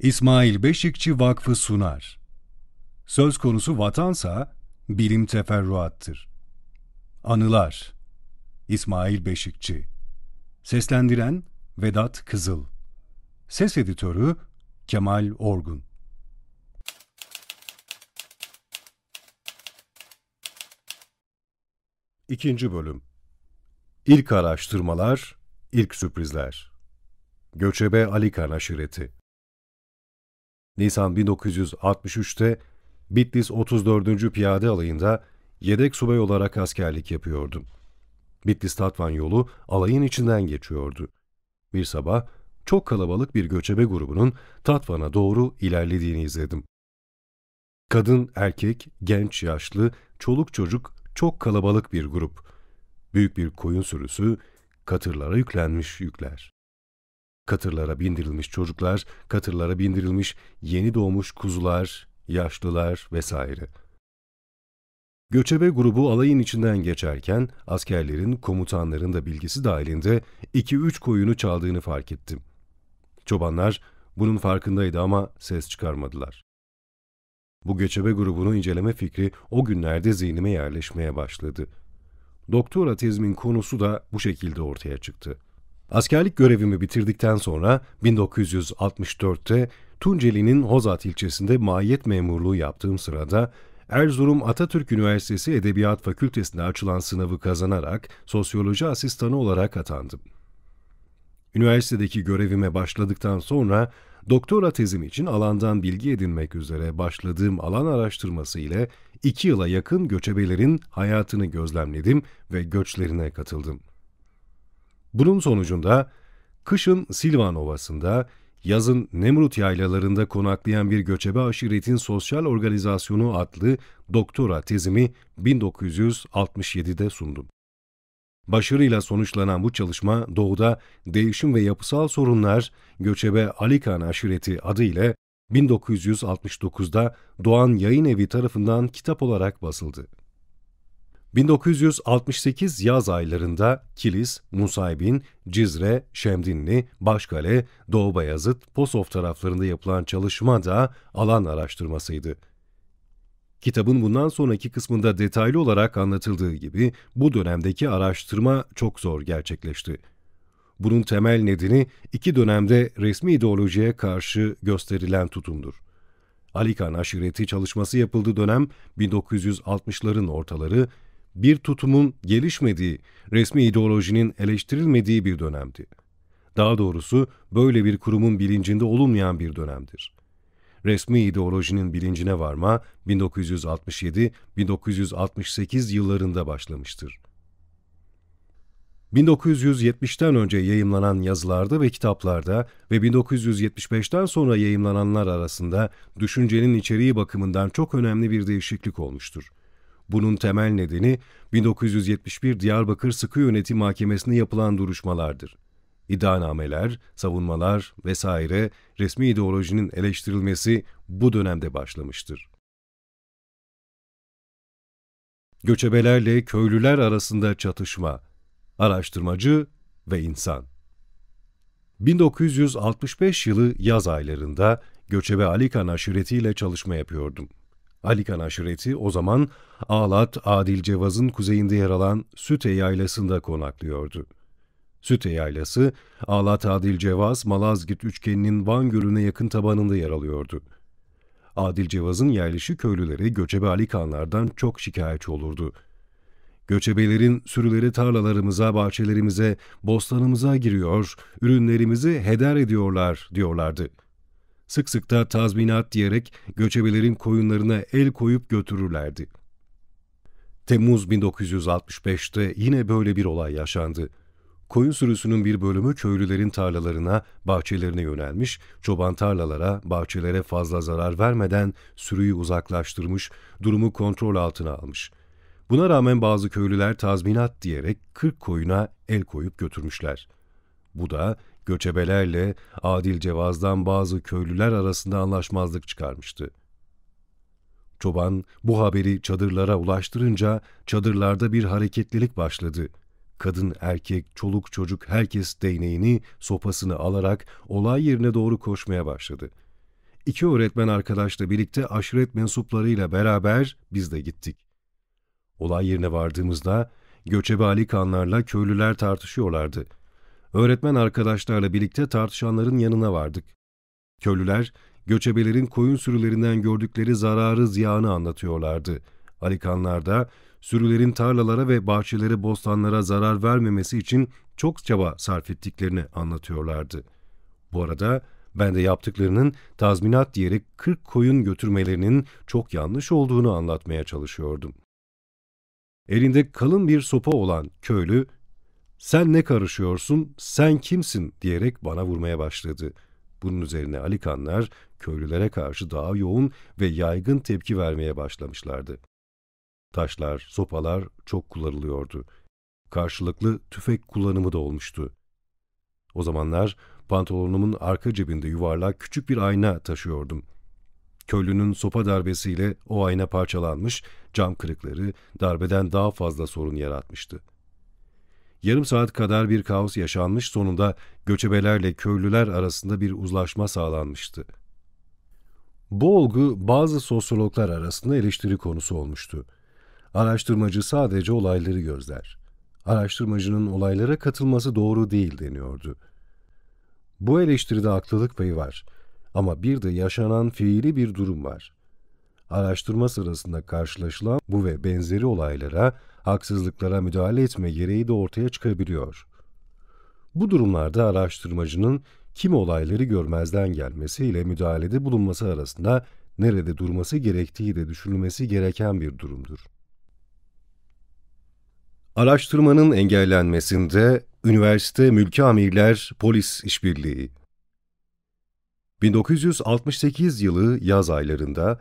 İsmail Beşikçi Vakfı sunar. Söz konusu vatansa bilim teferruattır. Anılar. İsmail Beşikçi. Seslendiren Vedat Kızıl. Ses editörü Kemal Orgun. İkinci bölüm. İlk araştırmalar, ilk sürprizler. Göçebe Alikan aşireti. Nisan 1963'te Bitlis 34. Piyade Alayı'nda yedek subay olarak askerlik yapıyordum. Bitlis-Tatvan yolu alayın içinden geçiyordu. Bir sabah çok kalabalık bir göçebe grubunun Tatvan'a doğru ilerlediğini izledim. Kadın, erkek, genç, yaşlı, çoluk çocuk çok kalabalık bir grup. Büyük bir koyun sürüsü, katırlara yüklenmiş yükler. Katırlara bindirilmiş çocuklar, katırlara bindirilmiş yeni doğmuş kuzular, yaşlılar vesaire. Göçebe grubu alayın içinden geçerken askerlerin, komutanların da bilgisi dahilinde 2-3 koyunu çaldığını fark ettim. Çobanlar bunun farkındaydı ama ses çıkarmadılar. Bu göçebe grubunu inceleme fikri o günlerde zihnime yerleşmeye başladı. Doktora tezimin konusu da bu şekilde ortaya çıktı. Askerlik görevimi bitirdikten sonra 1964'te Tunceli'nin Hozat ilçesinde mahiyet memurluğu yaptığım sırada Erzurum Atatürk Üniversitesi Edebiyat Fakültesi'nde açılan sınavı kazanarak sosyoloji asistanı olarak atandım. Üniversitedeki görevime başladıktan sonra doktora tezim için alandan bilgi edinmek üzere başladığım alan araştırması ile 2 yıla yakın göçebelerin hayatını gözlemledim ve göçlerine katıldım. Bunun sonucunda kışın Silvan Ovası'nda, yazın Nemrut yaylalarında konaklayan bir göçebe aşiretin sosyal organizasyonu adlı doktora tezimi 1967'de sundum. Başarıyla sonuçlanan bu çalışma doğuda değişim ve yapısal sorunlar göçebe Alikan aşireti adı ile 1969'da Doğan Yayın Evi tarafından kitap olarak basıldı. 1968 yaz aylarında Kilis, Nusaybin, Cizre, Şemdinli, Başkale, Doğu Bayazıt, Posov taraflarında yapılan çalışma da alan araştırmasıydı. Kitabın bundan sonraki kısmında detaylı olarak anlatıldığı gibi bu dönemdeki araştırma çok zor gerçekleşti. Bunun temel nedeni iki dönemde resmi ideolojiye karşı gösterilen tutumdur. Alikan aşireti çalışması yapıldığı dönem 1960'ların ortaları, bir tutumun gelişmediği, resmi ideolojinin eleştirilmediği bir dönemdi. Daha doğrusu böyle bir kurumun bilincinde olunmayan bir dönemdir. Resmi ideolojinin bilincine varma 1967-1968 yıllarında başlamıştır. 1970'ten önce yayımlanan yazılarda ve kitaplarda ve 1975'ten sonra yayımlananlar arasında düşüncenin içeriği bakımından çok önemli bir değişiklik olmuştur. Bunun temel nedeni 1971 Diyarbakır Sıkı Yönetim Mahkemesi'nde yapılan duruşmalardır. İddianameler, savunmalar vesaire resmi ideolojinin eleştirilmesi bu dönemde başlamıştır. Göçebelerle köylüler arasında çatışma, araştırmacı ve insan. 1965 yılı yaz aylarında göçebe Alikan aşiretiyle çalışma yapıyordum. Alikan aşireti o zaman Ağlat, Adilcevaz'ın kuzeyinde yer alan Süte Yaylası'nda konaklıyordu. Süte Yaylası, Ağlat Adilcevaz, Malazgirt üçgeninin Van Gölü'ne yakın tabanında yer alıyordu. Adilcevaz'ın yerleşik köylüleri göçebe Alikanlardan çok şikayetçi olurdu. Göçebelerin sürüleri tarlalarımıza, bahçelerimize, bostanımıza giriyor, ürünlerimizi heder ediyorlar diyorlardı. Sık sık da tazminat diyerek göçebelerin koyunlarına el koyup götürürlerdi. Temmuz 1965'te yine böyle bir olay yaşandı. Koyun sürüsünün bir bölümü köylülerin tarlalarına, bahçelerine yönelmiş, çoban tarlalara, bahçelere fazla zarar vermeden sürüyü uzaklaştırmış, durumu kontrol altına almış. Buna rağmen bazı köylüler tazminat diyerek 40 koyuna el koyup götürmüşler. Bu da göçebelerle Adilcevaz'dan bazı köylüler arasında anlaşmazlık çıkarmıştı. Çoban bu haberi çadırlara ulaştırınca çadırlarda bir hareketlilik başladı. Kadın, erkek, çoluk çocuk herkes değneğini, sopasını alarak olay yerine doğru koşmaya başladı. 2 öğretmen arkadaşla birlikte aşiret mensuplarıyla beraber biz de gittik. Olay yerine vardığımızda göçebe Ali Kağanlarla köylüler tartışıyorlardı. Öğretmen arkadaşlarla birlikte tartışanların yanına vardık. Köylüler, göçebelerin koyun sürülerinden gördükleri zararı ziyanı anlatıyorlardı. Ali Kağanlar da sürülerin tarlalara ve bahçelere, bostanlara zarar vermemesi için çok çaba sarf ettiklerini anlatıyorlardı. Bu arada ben de yaptıklarının tazminat diyerek 40 koyun götürmelerinin çok yanlış olduğunu anlatmaya çalışıyordum. Elinde kalın bir sopa olan köylü, "Sen ne karışıyorsun, sen kimsin?" diyerek bana vurmaya başladı. Bunun üzerine Ali Kağanlar köylülere karşı daha yoğun ve yaygın tepki vermeye başlamışlardı. Taşlar, sopalar çok kullanılıyordu. Karşılıklı tüfek kullanımı da olmuştu. O zamanlar pantolonumun arka cebinde yuvarlak küçük bir ayna taşıyordum. Köylünün sopa darbesiyle o ayna parçalanmış, cam kırıkları darbeden daha fazla sorun yaratmıştı. Yarım saat kadar bir kaos yaşanmış, sonunda göçebelerle köylüler arasında bir uzlaşma sağlanmıştı. Bu olgu bazı sosyologlar arasında eleştiri konusu olmuştu. Araştırmacı sadece olayları gözler. Araştırmacının olaylara katılması doğru değil deniyordu. Bu eleştiride haklılık payı var. Ama bir de yaşanan fiili bir durum var. Araştırma sırasında karşılaşılan bu ve benzeri olaylara, haksızlıklara müdahale etme gereği de ortaya çıkabiliyor. Bu durumlarda araştırmacının kimi olayları görmezden gelmesi ile müdahalede bulunması arasında nerede durması gerektiği de düşünülmesi gereken bir durumdur. Araştırmanın engellenmesinde üniversite, mülki amirler, polis işbirliği. 1968 yılı yaz aylarında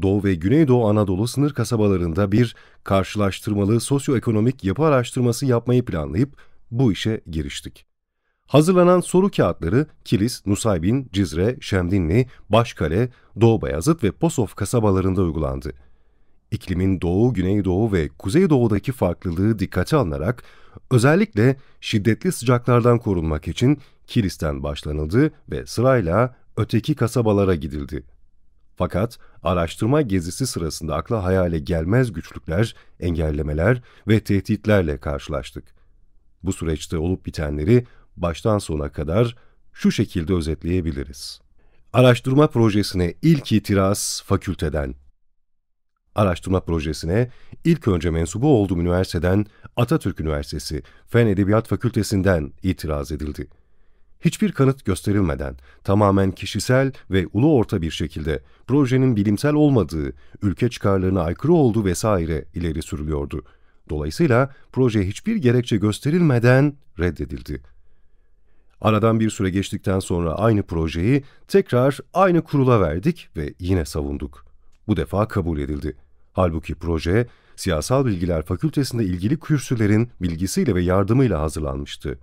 Doğu ve Güneydoğu Anadolu sınır kasabalarında bir karşılaştırmalı sosyoekonomik yapı araştırması yapmayı planlayıp bu işe giriştik. Hazırlanan soru kağıtları Kilis, Nusaybin, Cizre, Şemdinli, Başkale, Doğu Beyazıt ve Posof kasabalarında uygulandı. İklimin doğu, güneydoğu ve kuzeydoğudaki farklılığı dikkate alınarak özellikle şiddetli sıcaklardan korunmak için Kilis'ten başlanıldı ve sırayla öteki kasabalara gidildi. Fakat araştırma gezisi sırasında akla hayale gelmez güçlükler, engellemeler ve tehditlerle karşılaştık. Bu süreçte olup bitenleri baştan sona kadar şu şekilde özetleyebiliriz. Araştırma projesine ilk itiraz fakülteden. Araştırma projesine ilk önce mensubu olduğum üniversiteden Atatürk Üniversitesi Fen Edebiyat Fakültesinden itiraz edildi. Hiçbir kanıt gösterilmeden, tamamen kişisel ve ulu orta bir şekilde projenin bilimsel olmadığı, ülke çıkarlarına aykırı olduğu vesaire ileri sürülüyordu. Dolayısıyla proje hiçbir gerekçe gösterilmeden reddedildi. Aradan bir süre geçtikten sonra aynı projeyi tekrar aynı kurula verdik ve yine savunduk. Bu defa kabul edildi. Halbuki proje, Siyasal Bilgiler Fakültesinde ilgili kürsülerin bilgisiyle ve yardımıyla hazırlanmıştı.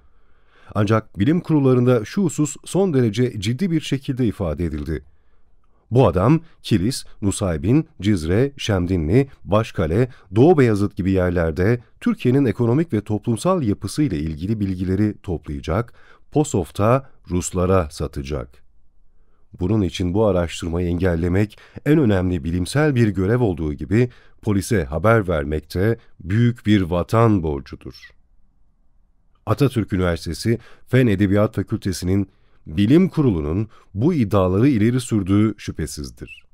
Ancak bilim kurullarında şu husus son derece ciddi bir şekilde ifade edildi. Bu adam, Kilis, Nusaybin, Cizre, Şemdinli, Başkale, Doğu Beyazıt gibi yerlerde Türkiye'nin ekonomik ve toplumsal yapısıyla ilgili bilgileri toplayacak, Posof'ta Ruslara satacak. Bunun için bu araştırmayı engellemek en önemli bilimsel bir görev olduğu gibi polise haber vermek de büyük bir vatan borcudur. Atatürk Üniversitesi Fen Edebiyat Fakültesi'nin bilim kurulunun bu iddiaları ileri sürdüğü şüphesizdir.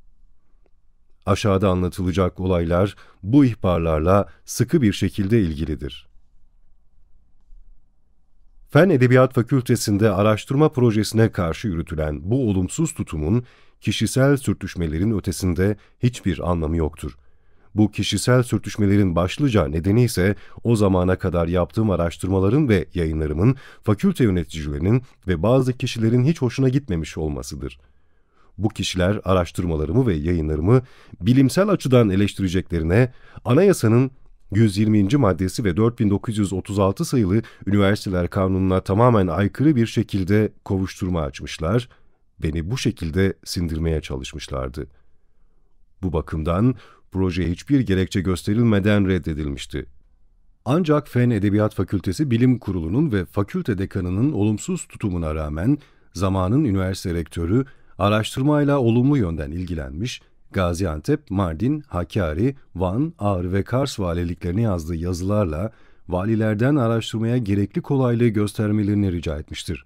Aşağıda anlatılacak olaylar bu ihbarlarla sıkı bir şekilde ilgilidir. Fen Edebiyat Fakültesi'nde araştırma projesine karşı yürütülen bu olumsuz tutumun kişisel sürtüşmelerin ötesinde hiçbir anlamı yoktur. Bu kişisel sürtüşmelerin başlıca nedeni ise o zamana kadar yaptığım araştırmaların ve yayınlarımın fakülte yöneticilerinin ve bazı kişilerin hiç hoşuna gitmemiş olmasıdır. Bu kişiler araştırmalarımı ve yayınlarımı bilimsel açıdan eleştireceklerine, anayasanın 120. maddesi ve 4936 sayılı Üniversiteler Kanunu'na tamamen aykırı bir şekilde kovuşturma açmışlar, beni bu şekilde sindirmeye çalışmışlardı. Bu bakımdan proje hiçbir gerekçe gösterilmeden reddedilmişti. Ancak Fen Edebiyat Fakültesi Bilim Kurulu'nun ve fakülte dekanının olumsuz tutumuna rağmen zamanın üniversite rektörü Araştırmayla olumlu yönden ilgilenmiş, Gaziantep, Mardin, Hakkari, Van, Ağrı ve Kars valiliklerine yazdığı yazılarla valilerden araştırmaya gerekli kolaylığı göstermelerini rica etmiştir.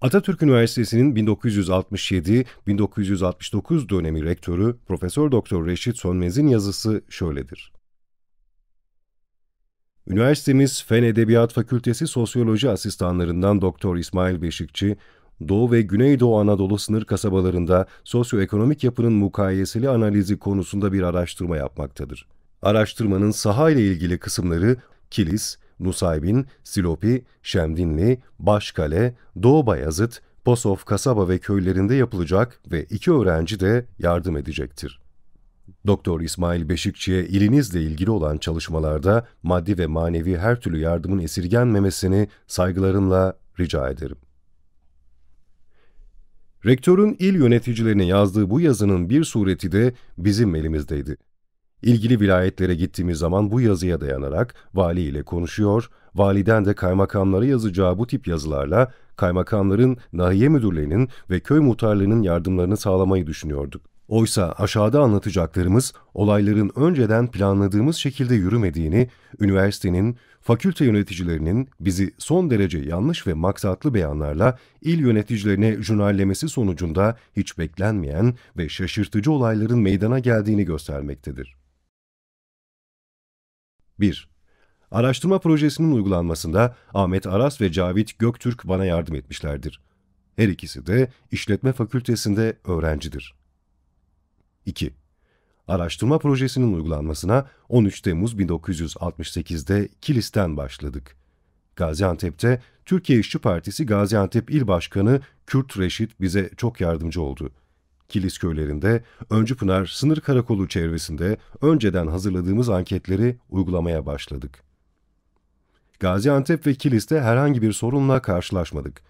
Atatürk Üniversitesi'nin 1967-1969 dönemi rektörü Profesör Doktor Reşit Sönmez'in yazısı şöyledir. Üniversitemiz Fen Edebiyat Fakültesi Sosyoloji Asistanlarından Doktor İsmail Beşikçi, Doğu ve Güneydoğu Anadolu sınır kasabalarında sosyoekonomik yapının mukayeseli analizi konusunda bir araştırma yapmaktadır. Araştırmanın saha ile ilgili kısımları Kilis, Nusaybin, Silopi, Şemdinli, Başkale, Doğu Bayazıt, Posof kasaba ve köylerinde yapılacak ve 2 öğrenci de yardım edecektir. Doktor İsmail Beşikçi'ye ilinizle ilgili olan çalışmalarda maddi ve manevi her türlü yardımın esirgenmemesini saygılarımla rica ederim. Rektörün il yöneticilerine yazdığı bu yazının bir sureti de bizim elimizdeydi. İlgili vilayetlere gittiğimiz zaman bu yazıya dayanarak vali ile konuşuyor, validen de kaymakamlara yazacağı bu tip yazılarla kaymakamların, nahiye müdürlerinin ve köy muhtarlarının yardımlarını sağlamayı düşünüyorduk. Oysa aşağıda anlatacaklarımız olayların önceden planladığımız şekilde yürümediğini, üniversitenin, fakülte yöneticilerinin bizi son derece yanlış ve maksatlı beyanlarla il yöneticilerine jurnallemesi sonucunda hiç beklenmeyen ve şaşırtıcı olayların meydana geldiğini göstermektedir. 1. Araştırma projesinin uygulanmasında Ahmet Aras ve Cavit Göktürk bana yardım etmişlerdir. Her ikisi de işletme fakültesinde öğrencidir. 2. Araştırma projesinin uygulanmasına 13 Temmuz 1968'de Kilis'ten başladık. Gaziantep'te Türkiye İşçi Partisi Gaziantep İl Başkanı Kürt Reşit bize çok yardımcı oldu. Kilis köylerinde, Öncüpınar sınır karakolu çevresinde önceden hazırladığımız anketleri uygulamaya başladık. Gaziantep ve Kilis'te herhangi bir sorunla karşılaşmadık.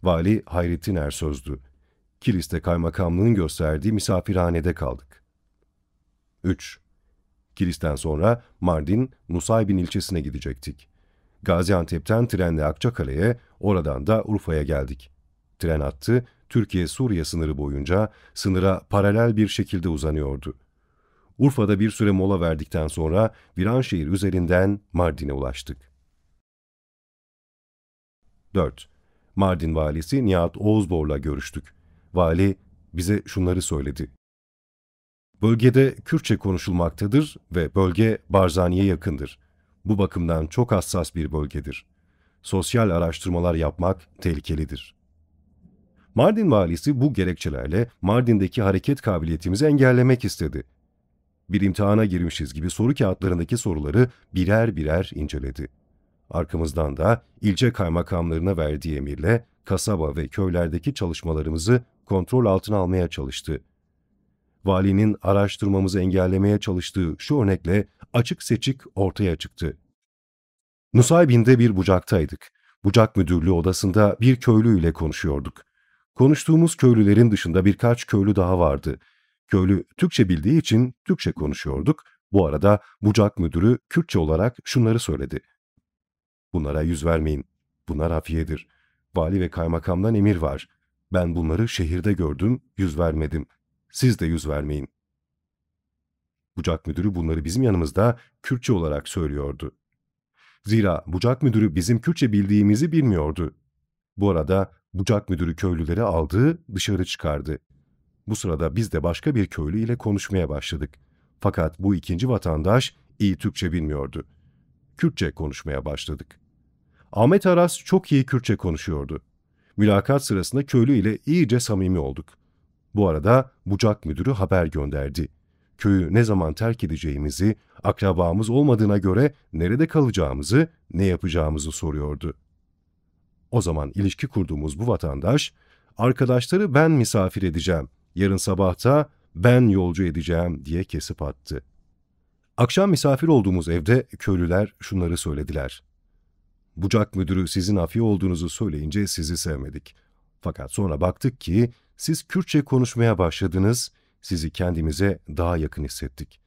Vali Hayrettin Ersöz'dü. Kilis'te kaymakamlığın gösterdiği misafirhanede kaldık. 3. Kilis'ten sonra Mardin, Nusaybin ilçesine gidecektik. Gaziantep'ten trenle Akçakale'ye, oradan da Urfa'ya geldik. Tren hattı, Türkiye-Suriye sınırı boyunca sınıra paralel bir şekilde uzanıyordu. Urfa'da bir süre mola verdikten sonra Viranşehir üzerinden Mardin'e ulaştık. 4. Mardin valisi Nihat Oğuzbor'la görüştük. Vali bize şunları söyledi. Bölgede Kürtçe konuşulmaktadır ve bölge Barzani'ye yakındır. Bu bakımdan çok hassas bir bölgedir. Sosyal araştırmalar yapmak tehlikelidir. Mardin valisi bu gerekçelerle Mardin'deki hareket kabiliyetimizi engellemek istedi. Bir imtihana girmişiz gibi soru kağıtlarındaki soruları birer birer inceledi. Arkamızdan da ilçe kaymakamlarına verdiği emirle kasaba ve köylerdeki çalışmalarımızı kontrol altına almaya çalıştı. Valinin araştırmamızı engellemeye çalıştığı şu örnekle açık seçik ortaya çıktı. Nusaybin'de bir bucaktaydık. Bucak müdürlüğü odasında bir köylü ile konuşuyorduk. Konuştuğumuz köylülerin dışında birkaç köylü daha vardı. Köylü Türkçe bildiği için Türkçe konuşuyorduk. Bu arada bucak müdürü Kürtçe olarak şunları söyledi. Bunlara yüz vermeyin. Bunlar hafiyedir. Vali ve kaymakamdan emir var. Ben bunları şehirde gördüm, yüz vermedim. Siz de yüz vermeyin. Bucak müdürü bunları bizim yanımızda Kürtçe olarak söylüyordu. Zira bucak müdürü bizim Kürtçe bildiğimizi bilmiyordu. Bu arada bucak müdürü köylüleri aldı, dışarı çıkardı. Bu sırada biz de başka bir köylü ile konuşmaya başladık. Fakat bu ikinci vatandaş iyi Türkçe bilmiyordu. Kürtçe konuşmaya başladık. Ahmet Aras çok iyi Kürtçe konuşuyordu. Mülakat sırasında köylü ile iyice samimi olduk. Bu arada bucak müdürü haber gönderdi. Köyü ne zaman terk edeceğimizi, akrabamız olmadığına göre nerede kalacağımızı, ne yapacağımızı soruyordu. O zaman ilişki kurduğumuz bu vatandaş, arkadaşları ben misafir edeceğim, yarın sabahta ben yolcu edeceğim diye kesip attı. Akşam misafir olduğumuz evde köylüler şunları söylediler. Bucak müdürü sizin afi olduğunuzu söyleyince sizi sevmedik. Fakat sonra baktık ki siz Kürtçe konuşmaya başladınız, sizi kendimize daha yakın hissettik.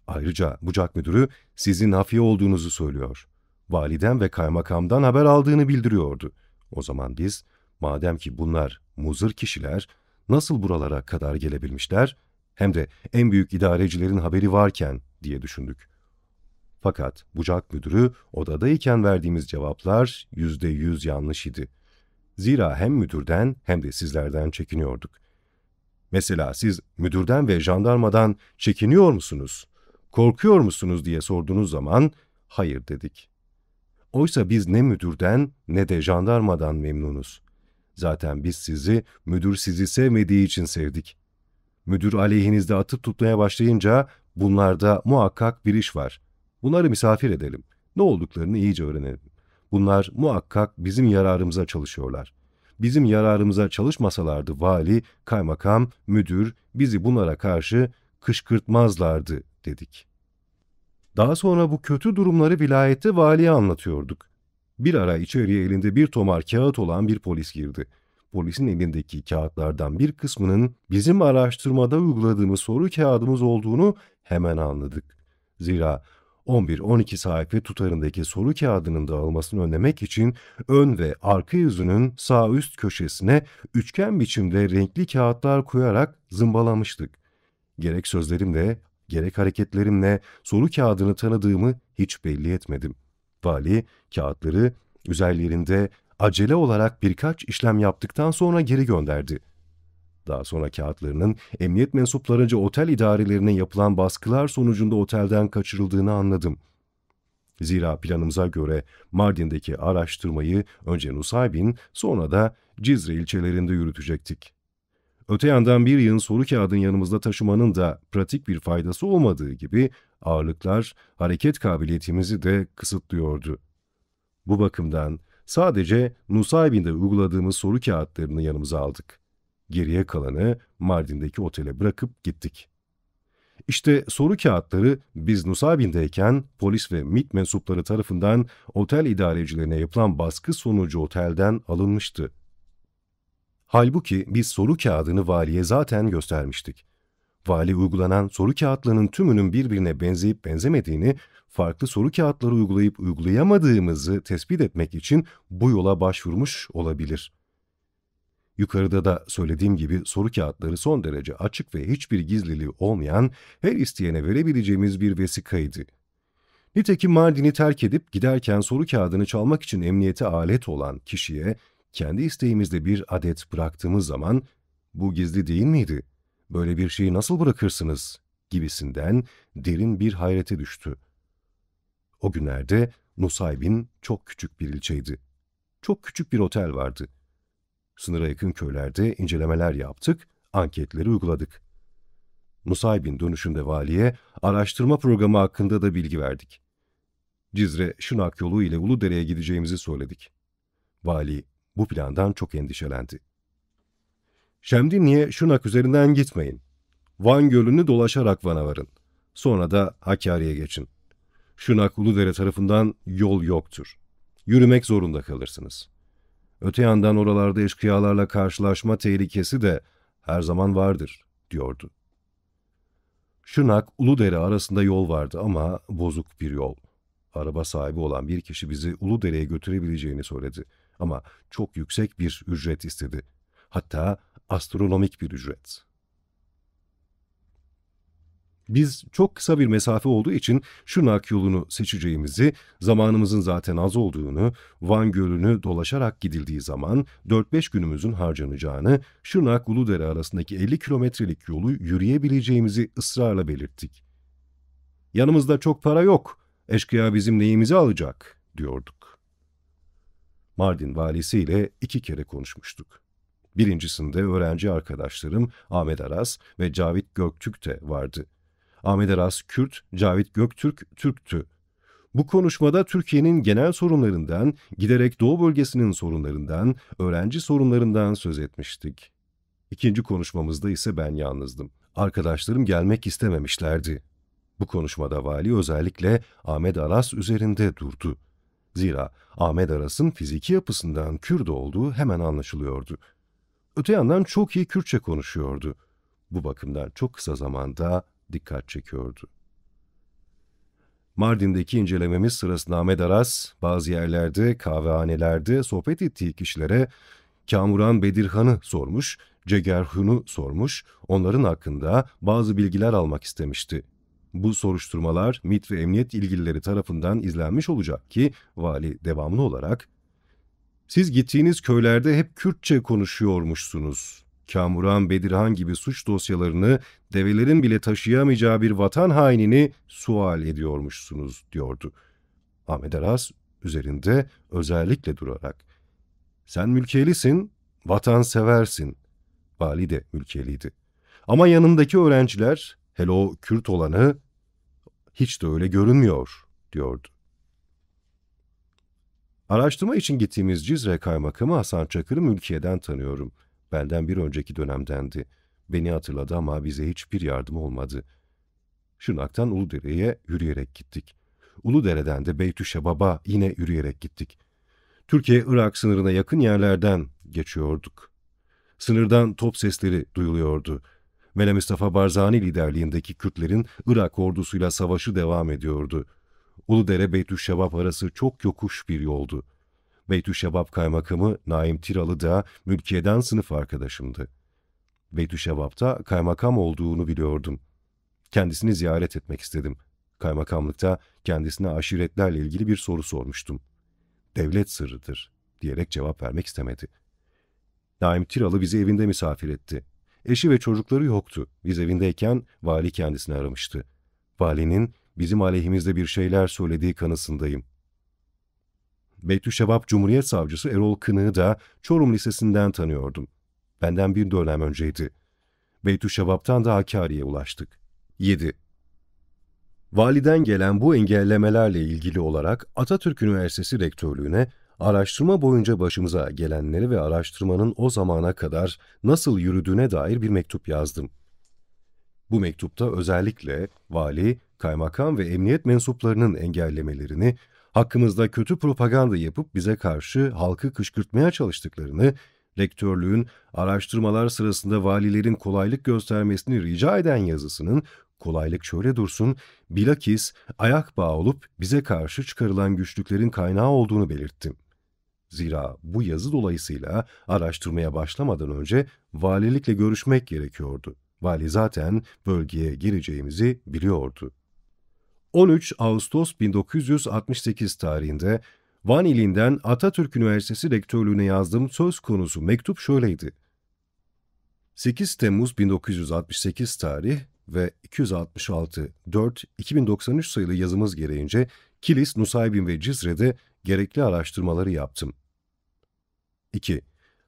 Ayrıca bucak müdürü sizin hafiye olduğunuzu söylüyor. Validen ve kaymakamdan haber aldığını bildiriyordu. O zaman biz, madem ki bunlar muzır kişiler, nasıl buralara kadar gelebilmişler, hem de en büyük idarecilerin haberi varken diye düşündük. Fakat bucak müdürü odadayken verdiğimiz cevaplar %100 yanlış idi. Zira hem müdürden hem de sizlerden çekiniyorduk. Mesela siz müdürden ve jandarmadan çekiniyor musunuz, korkuyor musunuz diye sorduğunuz zaman hayır dedik. Oysa biz ne müdürden ne de jandarmadan memnunuz. Zaten biz sizi, müdür sizi sevmediği için sevdik. Müdür aleyhinizde atıp tutmaya başlayınca bunlarda muhakkak bir iş var. Bunları misafir edelim. Ne olduklarını iyice öğrenelim. Bunlar muhakkak bizim yararımıza çalışıyorlar. Bizim yararımıza çalışmasalardı vali, kaymakam, müdür bizi bunlara karşı kışkırtmazlardı dedik. Daha sonra bu kötü durumları vilayette valiye anlatıyorduk. Bir ara içeriye elinde bir tomar kağıt olan bir polis girdi. Polisin elindeki kağıtlardan bir kısmının bizim araştırmada uyguladığımız soru kağıdımız olduğunu hemen anladık. Zira 11-12 sayfa tutarındaki soru kağıdının dağılmasını önlemek için ön ve arka yüzünün sağ üst köşesine üçgen biçimde renkli kağıtlar koyarak zımbalamıştık. Gerek sözlerimle, gerek hareketlerimle soru kağıdını tanıdığımı hiç belli etmedim. Vali kağıtları üzerlerinde acele olarak birkaç işlem yaptıktan sonra geri gönderdi. Daha sonra kağıtlarının emniyet mensuplarınca otel idarelerine yapılan baskılar sonucunda otelden kaçırıldığını anladım. Zira planımıza göre Mardin'deki araştırmayı önce Nusaybin, sonra da Cizre ilçelerinde yürütecektik. Öte yandan bir yığın soru kağıdın yanımızda taşımanın da pratik bir faydası olmadığı gibi ağırlıklar hareket kabiliyetimizi de kısıtlıyordu. Bu bakımdan sadece Nusaybin'de uyguladığımız soru kağıtlarını yanımıza aldık. Geriye kalanı Mardin'deki otele bırakıp gittik. İşte soru kağıtları biz Nusaybin'deyken polis ve MİT mensupları tarafından otel idarecilerine yapılan baskı sonucu otelden alınmıştı. Halbuki biz soru kağıdını valiye zaten göstermiştik. Vali uygulanan soru kağıtlarının tümünün birbirine benzeyip benzemediğini, farklı soru kağıtları uygulayıp uygulayamadığımızı tespit etmek için bu yola başvurmuş olabilir. Yukarıda da söylediğim gibi soru kağıtları son derece açık ve hiçbir gizliliği olmayan, her isteyene verebileceğimiz bir vesikaydı. Nitekim Mardin'i terk edip giderken soru kağıdını çalmak için emniyete alet olan kişiye kendi isteğimizle bir adet bıraktığımız zaman "Bu gizli değil miydi? Böyle bir şeyi nasıl bırakırsınız?" gibisinden derin bir hayrete düştü. O günlerde Nusaybin çok küçük bir ilçeydi. Çok küçük bir otel vardı. Sınıra yakın köylerde incelemeler yaptık, anketleri uyguladık. Nusaybin dönüşünde valiye araştırma programı hakkında da bilgi verdik. Cizre, Şırnak yolu ile Uludere'ye gideceğimizi söyledik. Vali bu plandan çok endişelendi. Şemdinli'ye Şırnak üzerinden gitmeyin. Van Gölü'nü dolaşarak Van'a varın. Sonra da Hakkari'ye geçin. Şırnak Uludere tarafından yol yoktur. Yürümek zorunda kalırsınız. Öte yandan oralarda eşkıyalarla karşılaşma tehlikesi de her zaman vardır, diyordu. Şırnak, Uludere arasında yol vardı ama bozuk bir yol. Araba sahibi olan bir kişi bizi Uludere'ye götürebileceğini söyledi. Ama çok yüksek bir ücret istedi. Hatta astronomik bir ücret. Biz çok kısa bir mesafe olduğu için Şırnak yolunu seçeceğimizi, zamanımızın zaten az olduğunu, Van Gölü'nü dolaşarak gidildiği zaman 4-5 günümüzün harcanacağını, Şırnak-Uludere arasındaki 50 kilometrelik yolu yürüyebileceğimizi ısrarla belirttik. "Yanımızda çok para yok, eşkıya bizim neyimizi alacak?" diyorduk. Mardin valisiyle 2 kere konuşmuştuk. Birincisinde öğrenci arkadaşlarım Ahmet Aras ve Cavit Göktürk de vardı. Ahmet Aras Kürt, Cavit Göktürk Türktü. Bu konuşmada Türkiye'nin genel sorunlarından, giderek Doğu bölgesinin sorunlarından, öğrenci sorunlarından söz etmiştik. İkinci konuşmamızda ise ben yalnızdım. Arkadaşlarım gelmek istememişlerdi. Bu konuşmada vali özellikle Ahmet Aras üzerinde durdu. Zira Ahmet Aras'ın fiziki yapısından Kürt olduğu hemen anlaşılıyordu. Öte yandan çok iyi Kürtçe konuşuyordu. Bu bakımdan çok kısa zamanda dikkat çekiyordu. Mardin'deki incelememiz sırasında Ahmet Aras bazı yerlerde, kahvehanelerde sohbet ettiği kişilere Kamuran Bedirhan'ı sormuş, Cegerhun'u sormuş, onların hakkında bazı bilgiler almak istemişti. Bu soruşturmalar MİT ve emniyet ilgilileri tarafından izlenmiş olacak ki vali devamlı olarak "Siz gittiğiniz köylerde hep Kürtçe konuşuyormuşsunuz. Kamuran Bedirhan gibi suç dosyalarını develerin bile taşıyamayacağı bir vatan hainini sual ediyormuşsunuz," diyordu. Ahmet Aras üzerinde özellikle durarak "Sen mülkiyelisin, vatanseversin." Vali de mülkiyeliydi. Ama yanındaki öğrenciler, hele o Kürt olanı, hiç de öyle görünmüyor, diyordu. Araştırma için gittiğimiz Cizre Kaymakamı Hasan Çakır'ı mülkiyeden tanıyorum. Benden bir önceki dönemdendi. Beni hatırladı ama bize hiçbir yardım olmadı. Şırnak'tan Uludere'ye yürüyerek gittik. Uludere'den de Beytüşşebab'a yine yürüyerek gittik. Türkiye-Irak sınırına yakın yerlerden geçiyorduk. Sınırdan top sesleri duyuluyordu. Mele Mustafa Barzani liderliğindeki Kürtlerin Irak ordusuyla savaşı devam ediyordu. Uludere Beytüşşebab arası çok yokuş bir yoldu. Beytüşşebab kaymakamı Naim Tiralı da mülkiyeden sınıf arkadaşımdı. Beytüşşebab'ta kaymakam olduğunu biliyordum. Kendisini ziyaret etmek istedim. Kaymakamlıkta kendisine aşiretlerle ilgili bir soru sormuştum. "Devlet sırrıdır," diyerek cevap vermek istemedi. Naim Tiralı bizi evinde misafir etti. Eşi ve çocukları yoktu. Biz evindeyken vali kendisini aramıştı. Valinin bizim aleyhimizde bir şeyler söylediği kanısındayım. Beytüşşebab Cumhuriyet Savcısı Erol Kınık'ı da Çorum Lisesi'nden tanıyordum. Benden bir dönem önceydi. Beytüşşebab'tan da Hakkari'ye ulaştık. 7. Validen gelen bu engellemelerle ilgili olarak Atatürk Üniversitesi Rektörlüğü'ne araştırma boyunca başımıza gelenleri ve araştırmanın o zamana kadar nasıl yürüdüğüne dair bir mektup yazdım. Bu mektupta özellikle vali, kaymakam ve emniyet mensuplarının engellemelerini, hakkımızda kötü propaganda yapıp bize karşı halkı kışkırtmaya çalıştıklarını, rektörlüğün araştırmalar sırasında valilerin kolaylık göstermesini rica eden yazısının, kolaylık şöyle dursun, bilakis ayak bağı olup bize karşı çıkarılan güçlüklerin kaynağı olduğunu belirttim. Zira bu yazı dolayısıyla araştırmaya başlamadan önce valilikle görüşmek gerekiyordu. Vali zaten bölgeye gireceğimizi biliyordu. 13 Ağustos 1968 tarihinde Van ilinden Atatürk Üniversitesi Rektörlüğü'ne yazdığım söz konusu mektup şöyleydi. 8 Temmuz 1968 tarih ve 266-4-2093 sayılı yazımız gereğince Kilis, Nusaybin ve Cizre'de gerekli araştırmaları yaptım. 2.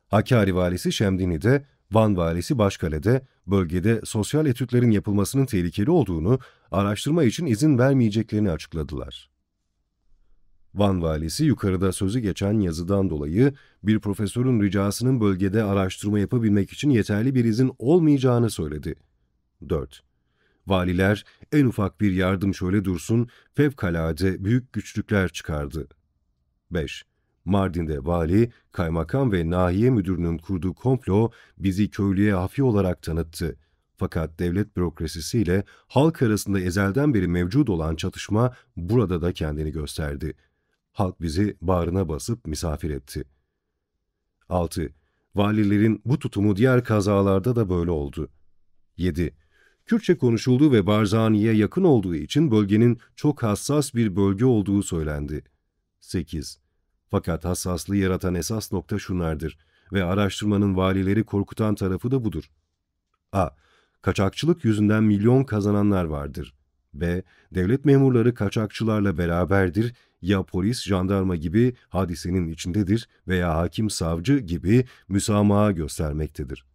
Hakkari Valisi Şemdinli'de, Van Valisi Başkale'de bölgede sosyal etütlerin yapılmasının tehlikeli olduğunu, araştırma için izin vermeyeceklerini açıkladılar. Van Valisi yukarıda sözü geçen yazıdan dolayı bir profesörün ricasının bölgede araştırma yapabilmek için yeterli bir izin olmayacağını söyledi. 4. Valiler en ufak bir yardım şöyle dursun, fevkalade büyük güçlükler çıkardı. 5. Mardin'de vali, kaymakam ve nahiye müdürünün kurduğu komplo bizi köylüye hafi olarak tanıttı. Fakat devlet bürokrasisiyle halk arasında ezelden beri mevcut olan çatışma burada da kendini gösterdi. Halk bizi bağrına basıp misafir etti. 6. Valilerin bu tutumu diğer kazalarda da böyle oldu. 7. Kürtçe konuşulduğu ve Barzani'ye yakın olduğu için bölgenin çok hassas bir bölge olduğu söylendi. 8. Fakat hassaslığı yaratan esas nokta şunlardır ve araştırmanın valileri korkutan tarafı da budur. A. Kaçakçılık yüzünden milyon kazananlar vardır. B. Devlet memurları kaçakçılarla beraberdir, ya polis, jandarma gibi hadisenin içindedir veya hakim, savcı gibi müsamaha göstermektedir.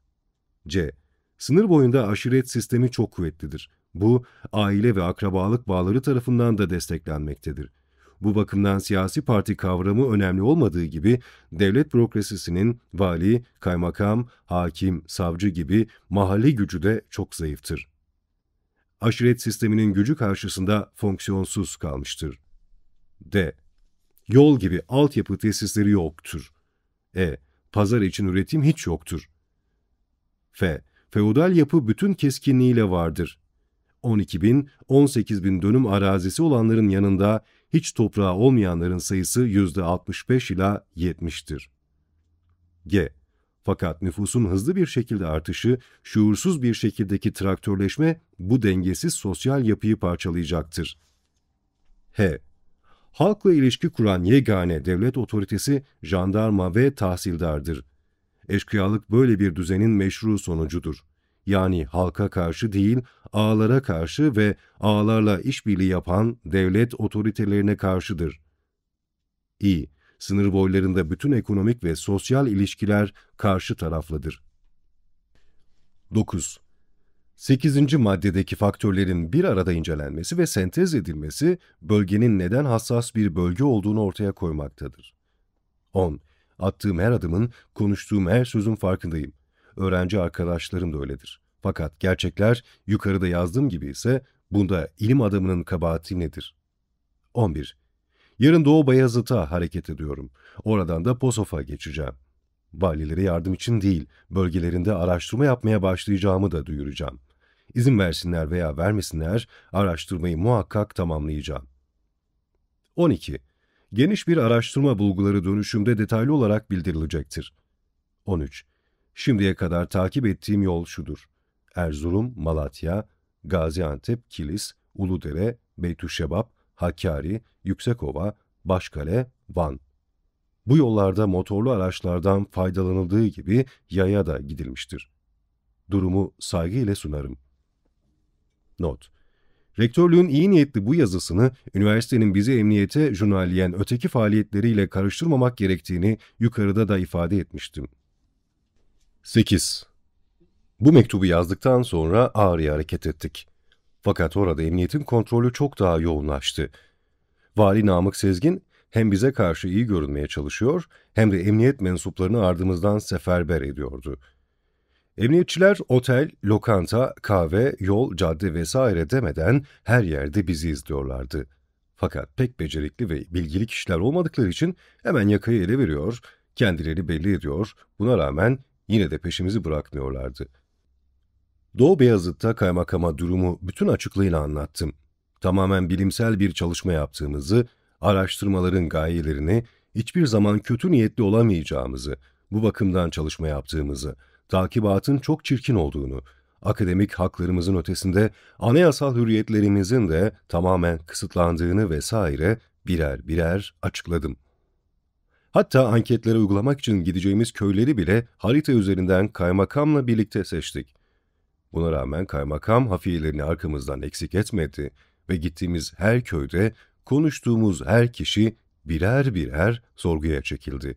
C. Sınır boyunda aşiret sistemi çok kuvvetlidir. Bu, aile ve akrabalık bağları tarafından da desteklenmektedir. Bu bakımdan siyasi parti kavramı önemli olmadığı gibi, devlet bürokrasisinin vali, kaymakam, hakim, savcı gibi mahalli gücü de çok zayıftır. Aşiret sisteminin gücü karşısında fonksiyonsuz kalmıştır. D. Yol gibi altyapı tesisleri yoktur. E. Pazar için üretim hiç yoktur. F. Feodal yapı bütün keskinliğiyle vardır. 12.000, 18.000 dönüm arazisi olanların yanında hiç toprağı olmayanların sayısı %65 ila 70'tir. G. Fakat nüfusun hızlı bir şekilde artışı, şuursuz bir şekildeki traktörleşme bu dengesiz sosyal yapıyı parçalayacaktır. H. Halkla ilişki kuran yegane devlet otoritesi jandarma ve tahsildardır. Eşkıyalık böyle bir düzenin meşru sonucudur. Yani halka karşı değil, ağalara karşı ve ağalarla işbirliği yapan devlet otoritelerine karşıdır. İ. Sınır boylarında bütün ekonomik ve sosyal ilişkiler karşı taraflıdır. 9. 8. maddedeki faktörlerin bir arada incelenmesi ve sentez edilmesi, bölgenin neden hassas bir bölge olduğunu ortaya koymaktadır. 10. Attığım her adımın, konuştuğum her sözün farkındayım. Öğrenci arkadaşlarım da öyledir. Fakat gerçekler yukarıda yazdığım gibi ise bunda ilim adamının kabahati nedir? 11. Yarın Doğu Bayazıt'a hareket ediyorum. Oradan da Posof'a geçeceğim. Valilere yardım için değil, bölgelerinde araştırma yapmaya başlayacağımı da duyuracağım. İzin versinler veya vermesinler, araştırmayı muhakkak tamamlayacağım. 12. Geniş bir araştırma bulguları dönüşümde detaylı olarak bildirilecektir. 13. Şimdiye kadar takip ettiğim yol şudur: Erzurum, Malatya, Gaziantep, Kilis, Uludere, Beytüşşebap, Hakkari, Yüksekova, Başkale, Van. Bu yollarda motorlu araçlardan faydalanıldığı gibi yaya da gidilmiştir. Durumu saygıyla sunarım. Not: Rektörlüğün iyi niyetli bu yazısını, üniversitenin bizi emniyete jurnalleyen öteki faaliyetleriyle karıştırmamak gerektiğini yukarıda da ifade etmiştim. 8. Bu mektubu yazdıktan sonra Ağrı'ya hareket ettik. Fakat orada emniyetin kontrolü çok daha yoğunlaştı. Vali Namık Sezgin hem bize karşı iyi görünmeye çalışıyor, hem de emniyet mensuplarını ardımızdan seferber ediyordu. Emniyetçiler otel, lokanta, kahve, yol, cadde vesaire demeden her yerde bizi izliyorlardı. Fakat pek becerikli ve bilgili kişiler olmadıkları için hemen yakayı ele veriyor, kendileri belli ediyor, buna rağmen yine de peşimizi bırakmıyorlardı. Doğu Beyazıt'ta kaymakama durumu bütün açıklığıyla anlattım. Tamamen bilimsel bir çalışma yaptığımızı, araştırmaların gayelerini, hiçbir zaman kötü niyetli olamayacağımızı, bu bakımdan çalışma yaptığımızı, takibatın çok çirkin olduğunu, akademik haklarımızın ötesinde anayasal hürriyetlerimizin de tamamen kısıtlandığını vesaire birer birer açıkladım. Hatta anketlere uygulamak için gideceğimiz köyleri bile harita üzerinden kaymakamla birlikte seçtik. Buna rağmen kaymakam hafiyelerini arkamızdan eksik etmedi ve gittiğimiz her köyde konuştuğumuz her kişi birer birer sorguya çekildi.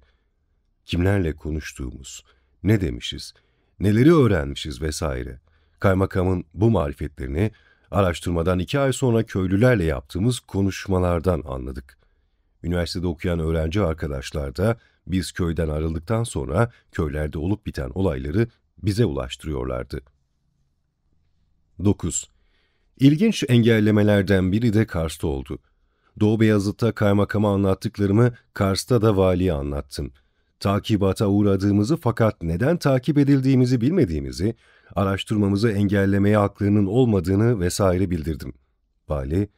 Kimlerle konuştuğumuz, ne demişiz, neleri öğrenmişiz vesaire. Kaymakamın bu marifetlerini araştırmadan 2 ay sonra köylülerle yaptığımız konuşmalardan anladık. Üniversitede okuyan öğrenci arkadaşlar da biz köyden ayrıldıktan sonra köylerde olup biten olayları bize ulaştırıyorlardı. 9. İlginç engellemelerden biri de Kars'ta oldu. Doğu Beyazıt'ta kaymakama anlattıklarımı Kars'ta da valiye anlattım. Takibata uğradığımızı fakat neden takip edildiğimizi bilmediğimizi, araştırmamızı engellemeye haklarının olmadığını vesaire bildirdim. Vali,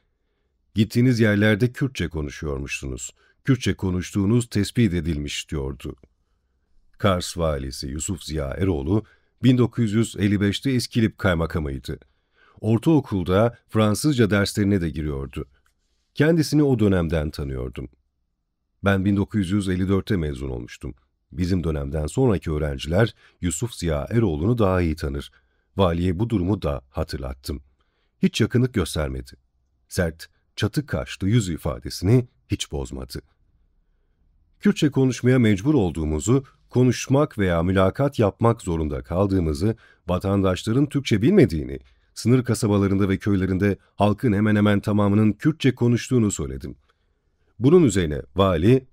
gittiğiniz yerlerde Kürtçe konuşuyormuşsunuz. Kürtçe konuştuğunuz tespit edilmiş diyordu. Kars valisi Yusuf Ziya Eroğlu, 1955'te İskilip kaymakamıydı. Ortaokulda Fransızca derslerine de giriyordu. Kendisini o dönemden tanıyordum. Ben 1954'te mezun olmuştum. Bizim dönemden sonraki öğrenciler Yusuf Ziya Eroğlu'nu daha iyi tanır. Valiye bu durumu da hatırlattım. Hiç yakınlık göstermedi. Sert, çatık kaşlı yüz ifadesini hiç bozmadı. Kürtçe konuşmaya mecbur olduğumuzu, konuşmak veya mülakat yapmak zorunda kaldığımızı, vatandaşların Türkçe bilmediğini, sınır kasabalarında ve köylerinde halkın hemen hemen tamamının Kürtçe konuştuğunu söyledim. Bunun üzerine vali,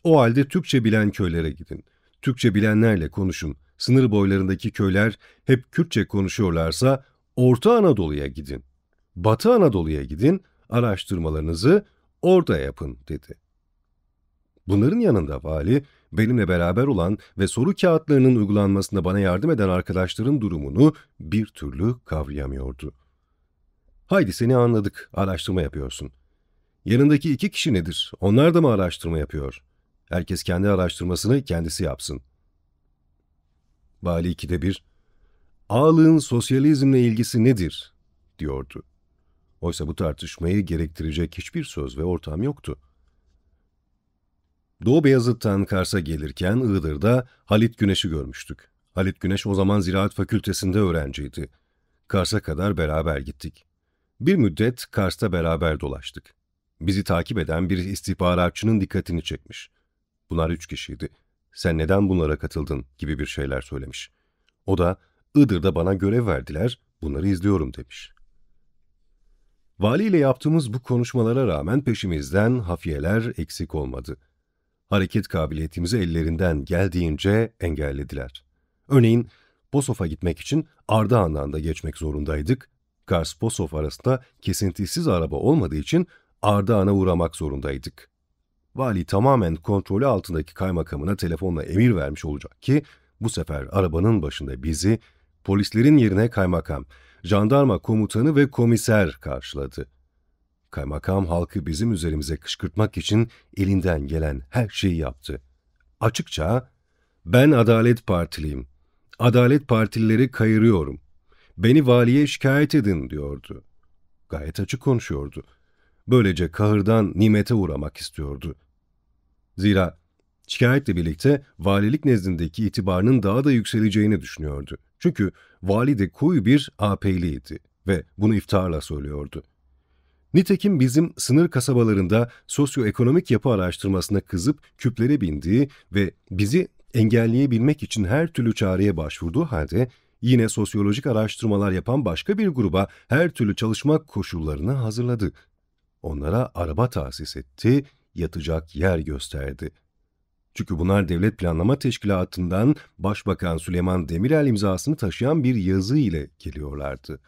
o halde Türkçe bilen köylere gidin. Türkçe bilenlerle konuşun. Sınır boylarındaki köyler hep Kürtçe konuşuyorlarsa Orta Anadolu'ya gidin. Batı Anadolu'ya gidin, araştırmalarınızı orada yapın dedi. Bunların yanında vali, benimle beraber olan ve soru kağıtlarının uygulanmasında bana yardım eden arkadaşların durumunu bir türlü kavrayamıyordu. Haydi seni anladık, araştırma yapıyorsun. Yanındaki 2 kişi nedir? Onlar da mı araştırma yapıyor? Herkes kendi araştırmasını kendisi yapsın. Vali ikide bir, "Ağalığın sosyalizmle ilgisi nedir?" diyordu. Oysa bu tartışmayı gerektirecek hiçbir söz ve ortam yoktu. Doğu Beyazıt'tan Kars'a gelirken Iğdır'da Halit Güneş'i görmüştük. Halit Güneş o zaman Ziraat Fakültesinde öğrenciydi. Kars'a kadar beraber gittik. Bir müddet Kars'ta beraber dolaştık. Bizi takip eden bir istihbaratçının dikkatini çekmiş. Bunlar 3 kişiydi. "Sen neden bunlara katıldın?" gibi bir şeyler söylemiş. O da, "Iğdır'da bana görev verdiler, bunları izliyorum." demiş. Vali ile yaptığımız bu konuşmalara rağmen peşimizden hafiyeler eksik olmadı. Hareket kabiliyetimizi ellerinden geldiğince engellediler. Örneğin Posof'a gitmek için Ardahan'dan da geçmek zorundaydık. Kars-Posof arasında kesintisiz araba olmadığı için Ardahan'a uğramak zorundaydık. Vali tamamen kontrolü altındaki kaymakamına telefonla emir vermiş olacak ki bu sefer arabanın başında bizi polislerin yerine kaymakam, jandarma komutanı ve komiser karşıladı. Kaymakam halkı bizim üzerimize kışkırtmak için elinden gelen her şeyi yaptı. Açıkça, "Ben Adalet Partiliyim. Adalet Partilileri kayırıyorum. Beni valiye şikayet edin." diyordu. Gayet açık konuşuyordu. Böylece kahırdan nimete uğramak istiyordu. Zira şikayetle birlikte valilik nezdindeki itibarının daha da yükseleceğini düşünüyordu. Çünkü vali de koyu bir AP'liydi ve bunu iftiharla söylüyordu. Nitekim bizim sınır kasabalarında sosyoekonomik yapı araştırmasına kızıp küplere bindiği ve bizi engelleyebilmek için her türlü çareye başvurduğu halde yine sosyolojik araştırmalar yapan başka bir gruba her türlü çalışma koşullarını hazırladı. Onlara araba tahsis etti, yatacak yer gösterdi. Çünkü bunlar Devlet Planlama Teşkilatı'ndan Başbakan Süleyman Demirel imzasını taşıyan bir yazı ile geliyorlardı.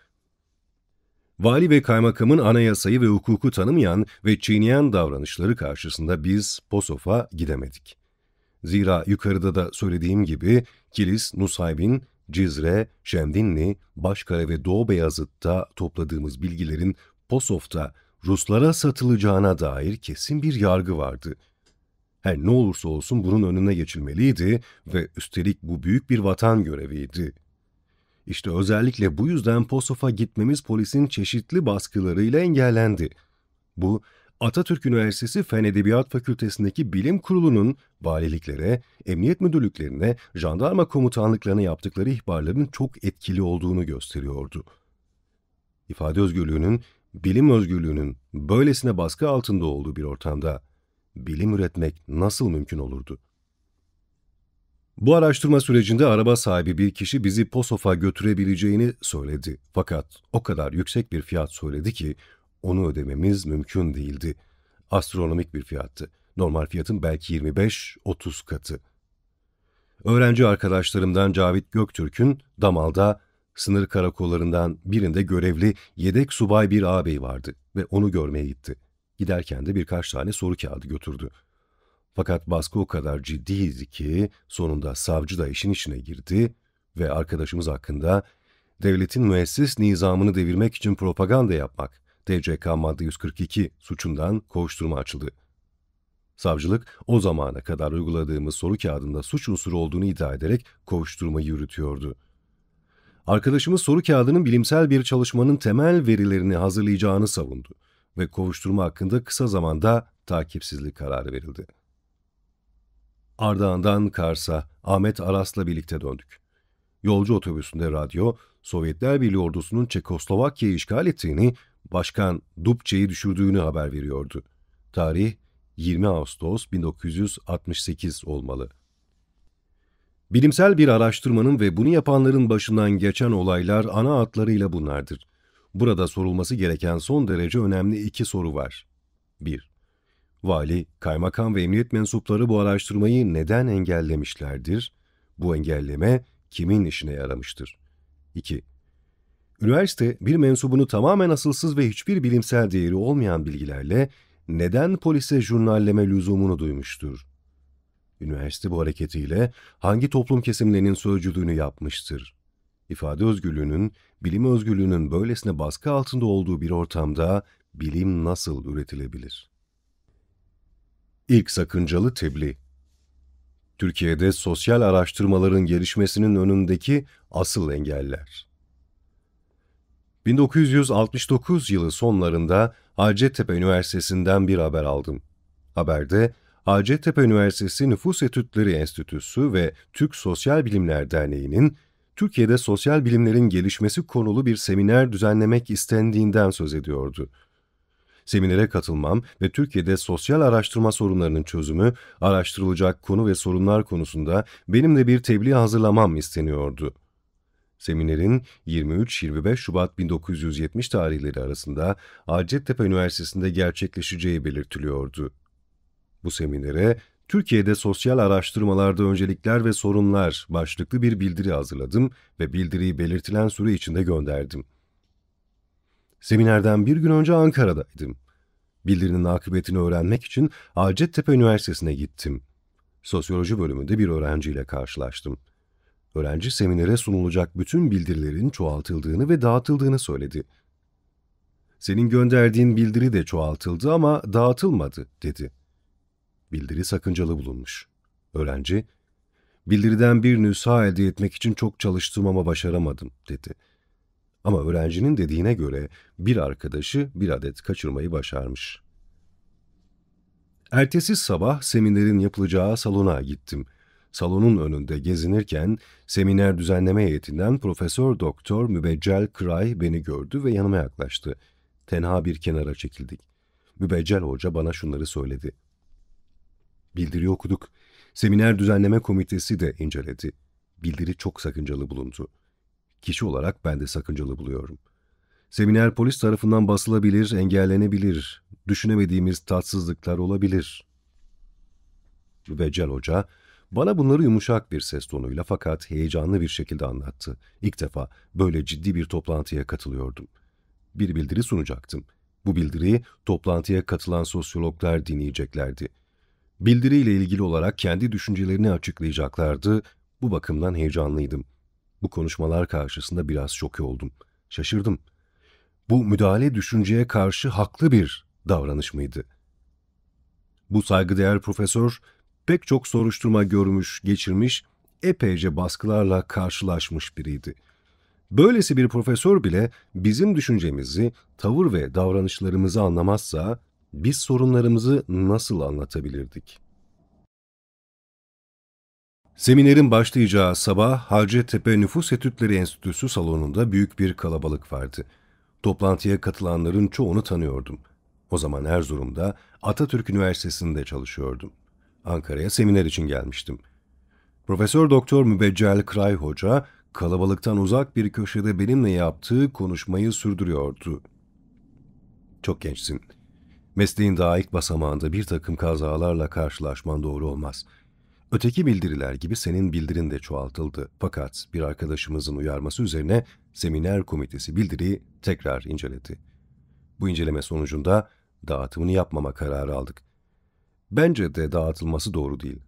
Vali ve kaymakamın anayasayı ve hukuku tanımayan ve çiğneyen davranışları karşısında biz Posof'a gidemedik. Zira yukarıda da söylediğim gibi Kilis, Nusaybin, Cizre, Şemdinli, Başkale ve Doğu Beyazıt'ta topladığımız bilgilerin Posof'ta Ruslara satılacağına dair kesin bir yargı vardı. Her ne olursa olsun bunun önüne geçilmeliydi ve üstelik bu büyük bir vatan göreviydi. İşte özellikle bu yüzden Posof'a gitmemiz polisin çeşitli baskılarıyla engellendi. Bu, Atatürk Üniversitesi Fen Edebiyat Fakültesindeki bilim kurulunun valiliklere, emniyet müdürlüklerine, jandarma komutanlıklarına yaptıkları ihbarların çok etkili olduğunu gösteriyordu. İfade özgürlüğünün, bilim özgürlüğünün böylesine baskı altında olduğu bir ortamda bilim üretmek nasıl mümkün olurdu? Bu araştırma sürecinde araba sahibi bir kişi bizi Posof'a götürebileceğini söyledi. Fakat o kadar yüksek bir fiyat söyledi ki onu ödememiz mümkün değildi. Astronomik bir fiyattı. Normal fiyatın belki 25-30 katı. Öğrenci arkadaşlarımdan Cavit Göktürk'ün Damal'da sınır karakollarından birinde görevli yedek subay bir ağabey vardı ve onu görmeye gitti. Giderken de birkaç tane soru kağıdı götürdü. Fakat baskı o kadar ciddiydi ki sonunda savcı da işin içine girdi ve arkadaşımız hakkında devletin müesses nizamını devirmek için propaganda yapmak, TCK madde 142 suçundan kovuşturma açıldı. Savcılık o zamana kadar uyguladığımız soru kağıdında suç unsuru olduğunu iddia ederek kovuşturmayı yürütüyordu. Arkadaşımız soru kağıdının bilimsel bir çalışmanın temel verilerini hazırlayacağını savundu ve kovuşturma hakkında kısa zamanda takipsizlik kararı verildi. Ardahan'dan Kars'a Ahmet Aras'la birlikte döndük. Yolcu otobüsünde radyo, Sovyetler Birliği ordusunun Çekoslovakya'yı işgal ettiğini, Başkan Dubček'i düşürdüğünü haber veriyordu. Tarih 20 Ağustos 1968 olmalı. Bilimsel bir araştırmanın ve bunu yapanların başından geçen olaylar ana hatlarıyla bunlardır. Burada sorulması gereken son derece önemli iki soru var. 1. Vali, kaymakam ve emniyet mensupları bu araştırmayı neden engellemişlerdir? Bu engelleme kimin işine yaramıştır? 2. Üniversite, bir mensubunu tamamen asılsız ve hiçbir bilimsel değeri olmayan bilgilerle neden polise jurnalleme lüzumunu duymuştur? Üniversite bu hareketiyle hangi toplum kesimlerinin sözcülüğünü yapmıştır? İfade özgürlüğünün, bilim özgürlüğünün böylesine baskı altında olduğu bir ortamda bilim nasıl üretilebilir? İlk sakıncalı tebliğ. Türkiye'de sosyal araştırmaların gelişmesinin önündeki asıl engeller. 1969 yılı sonlarında Hacettepe Üniversitesi'nden bir haber aldım. Haberde, Hacettepe Üniversitesi Nüfus Etütleri Enstitüsü ve Türk Sosyal Bilimler Derneği'nin Türkiye'de sosyal bilimlerin gelişmesi konulu bir seminer düzenlemek istendiğinden söz ediyordu. Seminere katılmam ve Türkiye'de sosyal araştırma sorunlarının çözümü, araştırılacak konu ve sorunlar konusunda benim de bir tebliğ hazırlamam isteniyordu. Seminerin 23-25 Şubat 1970 tarihleri arasında Hacettepe Üniversitesi'nde gerçekleşeceği belirtiliyordu. Bu seminere Türkiye'de sosyal araştırmalarda öncelikler ve sorunlar başlıklı bir bildiri hazırladım ve bildiriyi belirtilen süre içinde gönderdim. Seminerden bir gün önce Ankara'daydım. Bildirinin akıbetini öğrenmek için Hacettepe Üniversitesi'ne gittim. Sosyoloji bölümünde bir öğrenciyle karşılaştım. Öğrenci seminere sunulacak bütün bildirilerin çoğaltıldığını ve dağıtıldığını söyledi. "Senin gönderdiğin bildiri de çoğaltıldı ama dağıtılmadı," dedi. Bildiri sakıncalı bulunmuş. Öğrenci, "Bildiriden bir nüsha elde etmek için çok çalıştım ama başaramadım," dedi. Ama öğrencinin dediğine göre bir arkadaşı bir adet kaçırmayı başarmış. Ertesi sabah seminerin yapılacağı salona gittim. Salonun önünde gezinirken seminer düzenleme heyetinden Profesör Doktor Mübeccel Kıray beni gördü ve yanıma yaklaştı. Tenha bir kenara çekildik. Mübeccel Hoca bana şunları söyledi. "Bildiri okuduk. Seminer düzenleme komitesi de inceledi. Bildiri çok sakıncalı bulundu. Kişi olarak ben de sakıncalı buluyorum. Seminer polis tarafından basılabilir, engellenebilir. Düşünemediğimiz tatsızlıklar olabilir." Mübeccel Hoca bana bunları yumuşak bir ses tonuyla fakat heyecanlı bir şekilde anlattı. İlk defa böyle ciddi bir toplantıya katılıyordum. Bir bildiri sunacaktım. Bu bildiriyi toplantıya katılan sosyologlar dinleyeceklerdi. Bildiriyle ilgili olarak kendi düşüncelerini açıklayacaklardı. Bu bakımdan heyecanlıydım. Bu konuşmalar karşısında biraz şoke oldum. Şaşırdım. Bu müdahale düşünceye karşı haklı bir davranış mıydı? Bu saygıdeğer profesör pek çok soruşturma görmüş, geçirmiş, epeyce baskılarla karşılaşmış biriydi. Böylesi bir profesör bile bizim düşüncemizi, tavır ve davranışlarımızı anlamazsa biz sorunlarımızı nasıl anlatabilirdik? Seminerin başlayacağı sabah Hacettepe Nüfus Etütleri Enstitüsü salonunda büyük bir kalabalık vardı. Toplantıya katılanların çoğunu tanıyordum. O zaman Erzurum'da Atatürk Üniversitesi'nde çalışıyordum. Ankara'ya seminer için gelmiştim. Profesör Doktor Mübeccel Kıray Hoca kalabalıktan uzak bir köşede benimle yaptığı konuşmayı sürdürüyordu. "Çok gençsin. Mesleğin daha ilk basamağında bir takım kazalarla karşılaşman doğru olmaz. Öteki bildiriler gibi senin bildirin de çoğaltıldı. Fakat bir arkadaşımızın uyarması üzerine seminer komitesi bildiriyi tekrar inceledi. Bu inceleme sonucunda dağıtımını yapmama kararı aldık. Bence de dağıtılması doğru değil.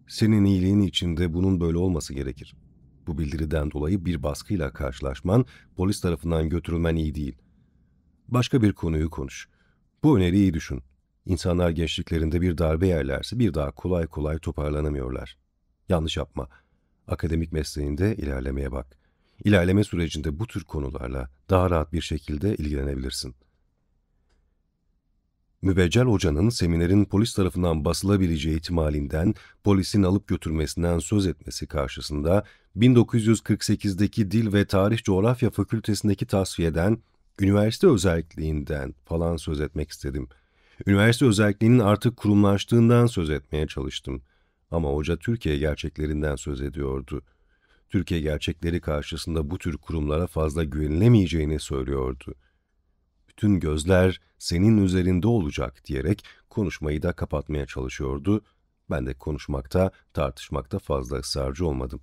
Senin iyiliğin için de bunun böyle olması gerekir. Bu bildiriden dolayı bir baskıyla karşılaşman, polis tarafından götürülmen iyi değil. Başka bir konuyu konuş. Bu öneriyi iyi düşün. İnsanlar gençliklerinde bir darbe yerlerse bir daha kolay kolay toparlanamıyorlar. Yanlış yapma. Akademik mesleğinde ilerlemeye bak. İlerleme sürecinde bu tür konularla daha rahat bir şekilde ilgilenebilirsin." Mübeccel Hoca'nın seminerin polis tarafından basılabileceği ihtimalinden, polisin alıp götürmesinden söz etmesi karşısında 1948'deki Dil ve Tarih Coğrafya Fakültesindeki tasfiyeden, üniversite özelliğinden falan söz etmek istedim. Üniversite özelliğinin artık kurumlaştığından söz etmeye çalıştım. Ama hoca Türkiye gerçeklerinden söz ediyordu. Türkiye gerçekleri karşısında bu tür kurumlara fazla güvenilemeyeceğini söylüyordu. "Bütün gözler senin üzerinde olacak," diyerek konuşmayı da kapatmaya çalışıyordu. Ben de konuşmakta, tartışmakta fazla ısrarcı olmadım.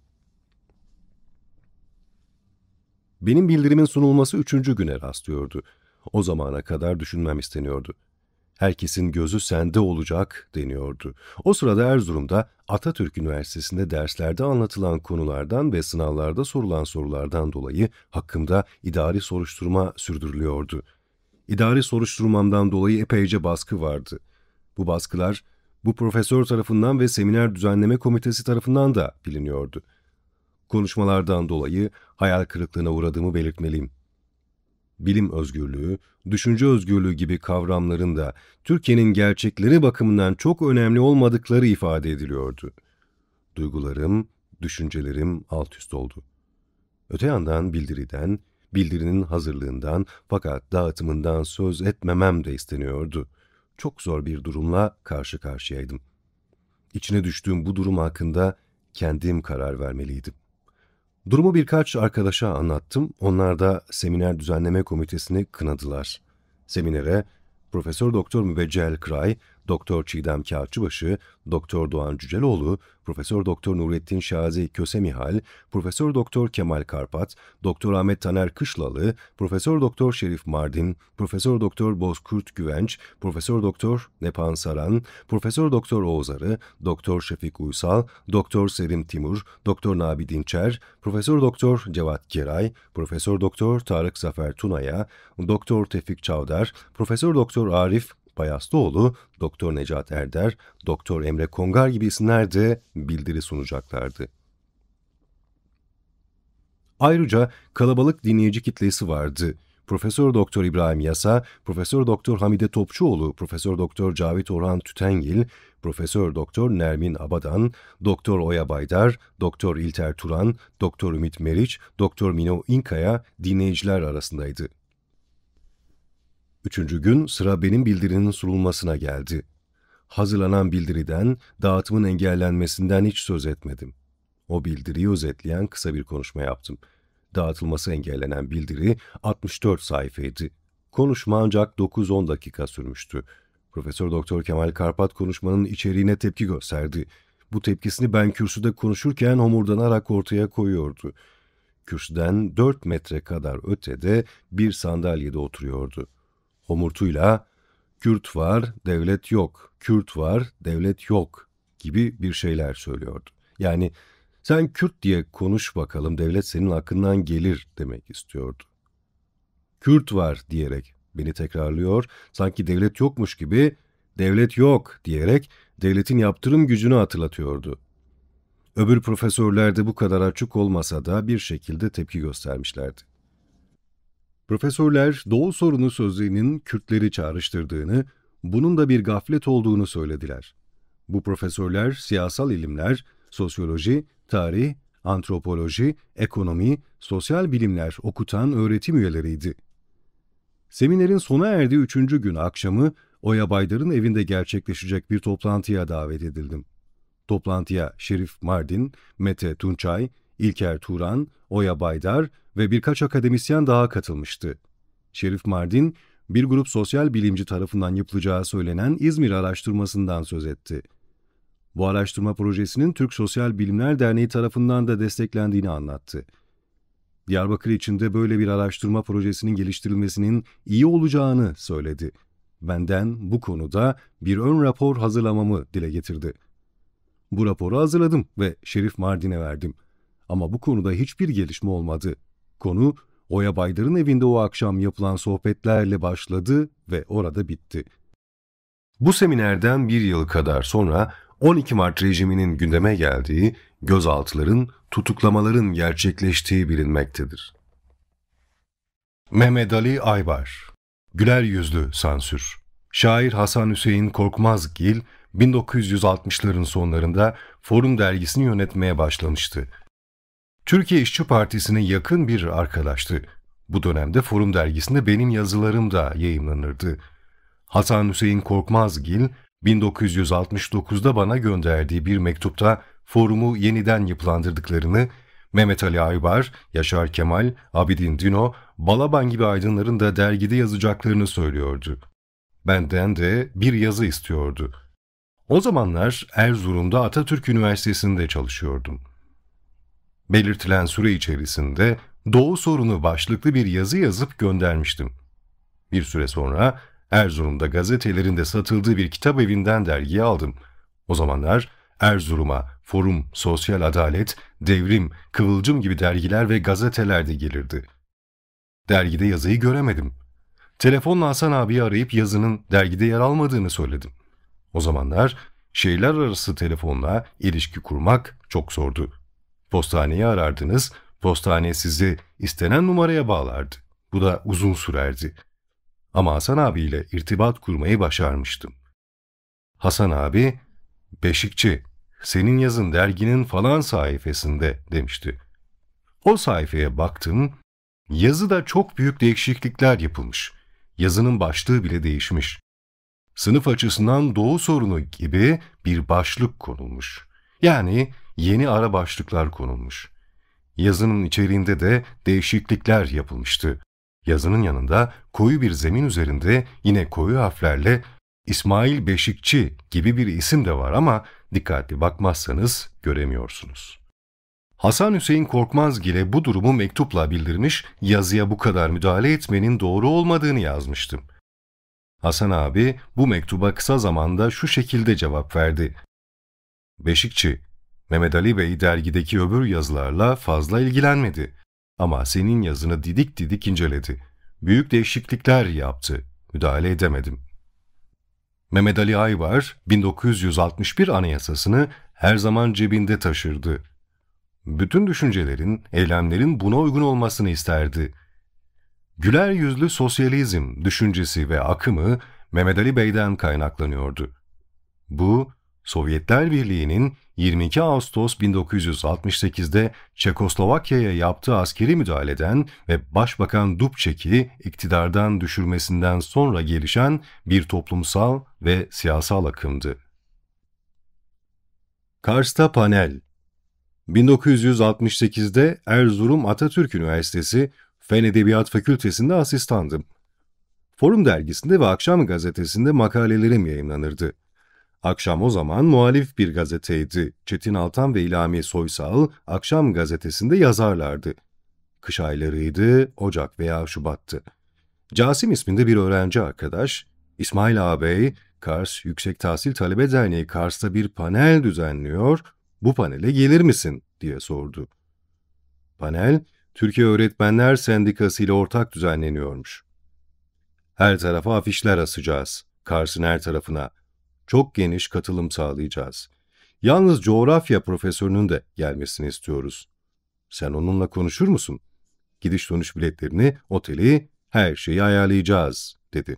Benim bildirimin sunulması 3. güne rastlıyordu. O zamana kadar düşünmem isteniyordu. "Herkesin gözü sende olacak," deniyordu. O sırada Erzurum'da Atatürk Üniversitesi'nde derslerde anlatılan konulardan ve sınavlarda sorulan sorulardan dolayı hakkımda idari soruşturma sürdürülüyordu. İdari soruşturmamdan dolayı epeyce baskı vardı. Bu baskılar Bu profesör tarafından ve seminer düzenleme komitesi tarafından da biliniyordu. Konuşmalardan dolayı hayal kırıklığına uğradığımı belirtmeliyim. Bilim özgürlüğü, düşünce özgürlüğü gibi kavramların da Türkiye'nin gerçekleri bakımından çok önemli olmadıkları ifade ediliyordu. Duygularım, düşüncelerim alt üst oldu. Öte yandan bildiriden, bildirinin hazırlığından fakat dağıtımından söz etmemem de isteniyordu. Çok zor bir durumla karşı karşıyaydım. İçine düştüğüm bu durum hakkında kendim karar vermeliydim. Durumu birkaç arkadaşa anlattım. Onlar da seminer düzenleme komitesini kınadılar. Seminere Profesör Doktor Mübeccel Kray, Doktor Çiğdem Kağıtçıbaşı, Doktor Doğan Cüceloğlu, Profesör Doktor Nurettin Şazi Kösemihal, Profesör Doktor Kemal Karpat, Doktor Ahmet Taner Kışlalı, Profesör Doktor Şerif Mardin, Profesör Doktor Bozkurt Güvenç, Profesör Doktor Nepan Saran, Profesör Doktor Oğuz Arı, Doktor Şefik Uysal, Doktor Selim Timur, Doktor Nabi Dinçer, Profesör Doktor Cevat Geray, Profesör Doktor Tarık Zafer Tunaya, Doktor Tevfik Çavdar, Profesör Doktor Arif Bayaslıoğlu, Doktor Necat Erder, Doktor Emre Kongar gibi isimler de bildiri sunacaklardı. Ayrıca kalabalık dinleyici kitlesi vardı. Profesör Doktor İbrahim Yasa, Profesör Doktor Hamide Topçuoğlu, Profesör Doktor Cavit Orhan Tütengil, Profesör Doktor Nermin Abadan, Doktor Oya Baydar, Doktor İlter Turan, Doktor Ümit Meriç, Doktor Mino İnkaya dinleyiciler arasındaydı. Üçüncü gün sıra benim bildirinin sunulmasına geldi. Hazırlanan bildiriden, dağıtımın engellenmesinden hiç söz etmedim. O bildiriyi özetleyen kısa bir konuşma yaptım. Dağıtılması engellenen bildiri 64 sayfaydı. Konuşma ancak 9-10 dakika sürmüştü. Profesör Doktor Kemal Karpat konuşmanın içeriğine tepki gösterdi. Bu tepkisini ben kürsüde konuşurken homurdanarak ortaya koyuyordu. Kürsüden 4 metre kadar ötede bir sandalyede oturuyordu. Homurtuyla "Kürt var, devlet yok, Kürt var, devlet yok" gibi bir şeyler söylüyordu. Yani sen Kürt diye konuş bakalım devlet senin hakkından gelir demek istiyordu. Kürt var diyerek beni tekrarlıyor, sanki devlet yokmuş gibi devlet yok diyerek devletin yaptırım gücünü hatırlatıyordu. Öbür profesörler de bu kadar açık olmasa da bir şekilde tepki göstermişlerdi. Profesörler Doğu sorunu sözlüğünün Kürtleri çağrıştırdığını, bunun da bir gaflet olduğunu söylediler. Bu profesörler siyasal ilimler, sosyoloji, tarih, antropoloji, ekonomi, sosyal bilimler okutan öğretim üyeleriydi. Seminerin sona erdiği 3. gün akşamı Oya Baydar'ın evinde gerçekleşecek bir toplantıya davet edildim. Toplantıya Şerif Mardin, Mete Tunçay, İlker Turan, Oya Baydar ve birkaç akademisyen daha katılmıştı. Şerif Mardin, bir grup sosyal bilimci tarafından yapılacağı söylenen İzmir araştırmasından söz etti. Bu araştırma projesinin Türk Sosyal Bilimler Derneği tarafından da desteklendiğini anlattı. Diyarbakır içinde böyle bir araştırma projesinin geliştirilmesinin iyi olacağını söyledi. Benden bu konuda bir ön rapor hazırlamamı dile getirdi. Bu raporu hazırladım ve Şerif Mardin'e verdim. Ama bu konuda hiçbir gelişme olmadı. Konu Oya Baydar'ın evinde o akşam yapılan sohbetlerle başladı ve orada bitti. Bu seminerden bir yıl kadar sonra 12 Mart rejiminin gündeme geldiği, gözaltıların, tutuklamaların gerçekleştiği bilinmektedir. Mehmet Ali Aybar, Güler Yüzlü Sansür. Şair Hasan Hüseyin Korkmazgil, 1960'ların sonlarında Forum dergisini yönetmeye başlamıştı. Türkiye İşçi Partisi'ne yakın bir arkadaştı. Bu dönemde Forum dergisinde benim yazılarım da yayımlanırdı. Hasan Hüseyin Korkmazgil, 1969'da bana gönderdiği bir mektupta Forum'u yeniden yapılandırdıklarını, Mehmet Ali Aybar, Yaşar Kemal, Abidin Dino, Balaban gibi aydınların da dergide yazacaklarını söylüyordu. Benden de bir yazı istiyordu. O zamanlar Erzurum'da Atatürk Üniversitesi'nde çalışıyordum. Belirtilen süre içerisinde Doğu sorunu başlıklı bir yazı yazıp göndermiştim. Bir süre sonra Erzurum'da gazetelerinde satıldığı bir kitap evinden dergiyi aldım. O zamanlar Erzurum'a Forum, Sosyal Adalet, Devrim, Kıvılcım gibi dergiler ve gazeteler de gelirdi. Dergide yazıyı göremedim. Telefonla Hasan abiyi arayıp yazının dergide yer almadığını söyledim. O zamanlar Şehirler arası telefonla ilişki kurmak çok zordu. Postaneyi arardınız, postane sizi istenen numaraya bağlardı. Bu da uzun sürerdi. Ama Hasan abiyle irtibat kurmayı başarmıştım. Hasan abi, "Beşikçi, senin yazın derginin falan sayfasında," demişti. O sayfaya baktım, yazıda çok büyük değişiklikler yapılmış. Yazının başlığı bile değişmiş. Sınıf açısından doğu sorunu gibi bir başlık konulmuş. Yani yeni ara başlıklar konulmuş. Yazının içeriğinde de değişiklikler yapılmıştı. Yazının yanında koyu bir zemin üzerinde yine koyu harflerle İsmail Beşikçi gibi bir isim de var ama dikkatli bakmazsanız göremiyorsunuz. Hasan Hüseyin Korkmazgil'e bu durumu mektupla bildirmiş, yazıya bu kadar müdahale etmenin doğru olmadığını yazmıştım. Hasan abi bu mektuba kısa zamanda şu şekilde cevap verdi. "Beşikçi, Mehmet Ali Bey dergideki öbür yazılarla fazla ilgilenmedi. Ama senin yazını didik didik inceledi. Büyük değişiklikler yaptı. Müdahale edemedim." Mehmet Ali Ayvar, 1961 Anayasasını her zaman cebinde taşırdı. Bütün düşüncelerin, eylemlerin buna uygun olmasını isterdi. Güler yüzlü sosyalizm düşüncesi ve akımı Mehmet Ali Bey'den kaynaklanıyordu. Bu, Sovyetler Birliği'nin 22 Ağustos 1968'de Çekoslovakya'ya yaptığı askeri müdahaleden ve Başbakan Dubček'i iktidardan düşürmesinden sonra gelişen bir toplumsal ve siyasal akımdı. Kars'ta panel. 1968'de Erzurum Atatürk Üniversitesi Fen Edebiyat Fakültesi'nde asistandım. Forum dergisinde ve Akşam gazetesinde makalelerim yayımlanırdı. Akşam o zaman muhalif bir gazeteydi. Çetin Altan ve İlhami Soysal Akşam gazetesinde yazarlardı. Kış aylarıydı, Ocak veya Şubat'tı. Casim isminde bir öğrenci arkadaş, "İsmail ağabey, Kars Yüksek Tahsil Talebe Derneği Kars'ta bir panel düzenliyor, bu panele gelir misin?" diye sordu. Panel, Türkiye Öğretmenler Sendikası ile ortak düzenleniyormuş. Her tarafa afişler asacağız, Kars'ın her tarafına. Çok geniş katılım sağlayacağız. Yalnız coğrafya profesörünün de gelmesini istiyoruz. Sen onunla konuşur musun? Gidiş dönüş biletlerini, oteli, her şeyi ayarlayacağız, dedi.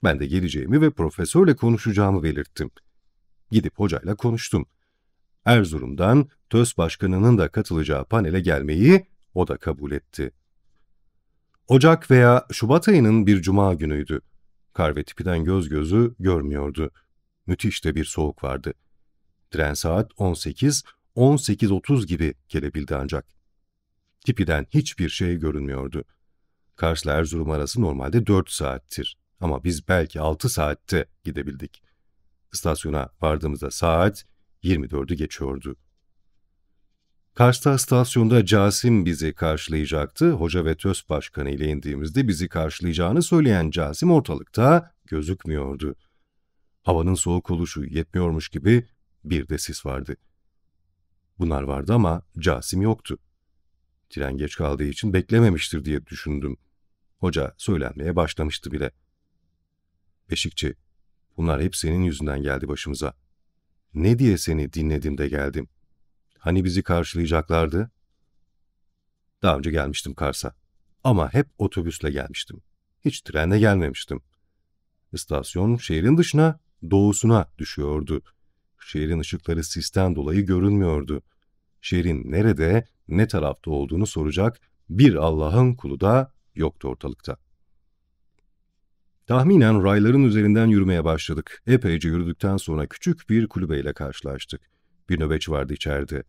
Ben de geleceğimi ve profesörle konuşacağımı belirttim. Gidip hocayla konuştum. Erzurum'dan TÖS Başkanı'nın da katılacağı panele gelmeyi o da kabul etti. Ocak veya Şubat ayının bir cuma günüydü. Kar ve tipiden göz gözü görmüyordu. Müthiş de bir soğuk vardı. Tren saat 18, 18.30 gibi gelebildi ancak. Tipiden hiçbir şey görünmüyordu. Kars'la Erzurum arası normalde 4 saattir. Ama biz belki 6 saatte gidebildik. İstasyona vardığımızda saat 24'ü geçiyordu. Kars'ta istasyonda Casim bizi karşılayacaktı. Hoca ve TÖS Başkanı ile indiğimizde bizi karşılayacağını söyleyen Casim ortalıkta gözükmüyordu. Havanın soğuk oluşu yetmiyormuş gibi bir de sis vardı. Bunlar vardı ama Casim yoktu. Tren geç kaldığı için beklememiştir diye düşündüm. Hoca söylenmeye başlamıştı bile. "Beşikçi, bunlar hep senin yüzünden geldi başımıza. Ne diye seni dinledim de geldim. Hani bizi karşılayacaklardı?" Daha önce gelmiştim Kars'a. Ama hep otobüsle gelmiştim. Hiç trenle gelmemiştim. İstasyon şehrin dışına, doğusuna düşüyordu. Şehrin ışıkları sisten dolayı görünmüyordu. Şehrin nerede, ne tarafta olduğunu soracak bir Allah'ın kulu da yoktu ortalıkta. Tahminen rayların üzerinden yürümeye başladık. Epeyce yürüdükten sonra küçük bir kulübeyle karşılaştık. Bir nöbetçi vardı içeride.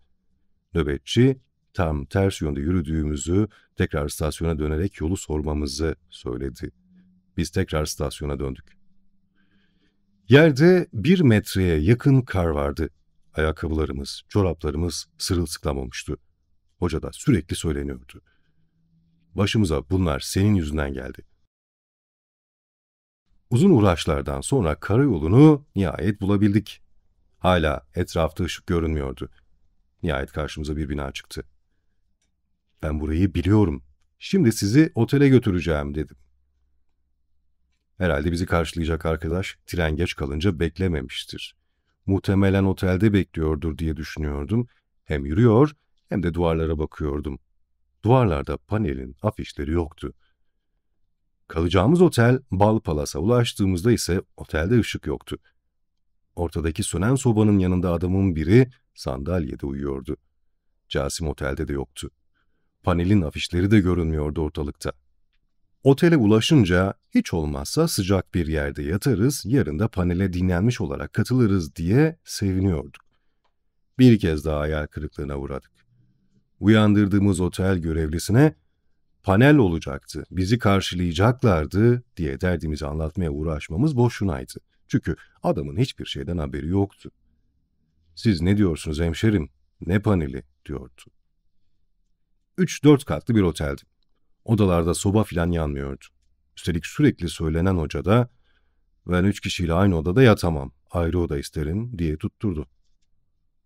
Nöbetçi, tam ters yönde yürüdüğümüzü, tekrar istasyona dönerek yolu sormamızı söyledi. Biz tekrar istasyona döndük. Yerde 1 metreye yakın kar vardı. Ayakkabılarımız, çoraplarımız sırılsıklam olmuştu. Hoca da sürekli söyleniyordu. "Başımıza bunlar senin yüzünden geldi." Uzun uğraşlardan sonra karayolunu nihayet bulabildik. Hala etrafta ışık görünmüyordu. Nihayet karşımıza bir bina çıktı. "Ben burayı biliyorum. Şimdi sizi otele götüreceğim," dedim. Herhalde bizi karşılayacak arkadaş tren geç kalınca beklememiştir. Muhtemelen otelde bekliyordur diye düşünüyordum. Hem yürüyor hem de duvarlara bakıyordum. Duvarlarda panelin afişleri yoktu. Kalacağımız otel Bal Palas'a ulaştığımızda ise otelde ışık yoktu. Ortadaki sönen sobanın yanında adamın biri sandalyede uyuyordu. Casim otelde de yoktu. Panelin afişleri de görünmüyordu ortalıkta. Otele ulaşınca hiç olmazsa sıcak bir yerde yatarız, yarın da panele dinlenmiş olarak katılırız diye seviniyorduk. Bir kez daha hayal kırıklığına uğradık. Uyandırdığımız otel görevlisine panel olacaktı, bizi karşılayacaklardı diye derdimizi anlatmaya uğraşmamız boşunaydı. Çünkü adamın hiçbir şeyden haberi yoktu. "Siz ne diyorsunuz hemşerim? Ne paneli?" diyordu. 3-4 katlı bir oteldi. Odalarda soba filan yanmıyordu. Üstelik sürekli söylenen hoca da "Ben 3 kişiyle aynı odada yatamam, ayrı oda isterim" diye tutturdu.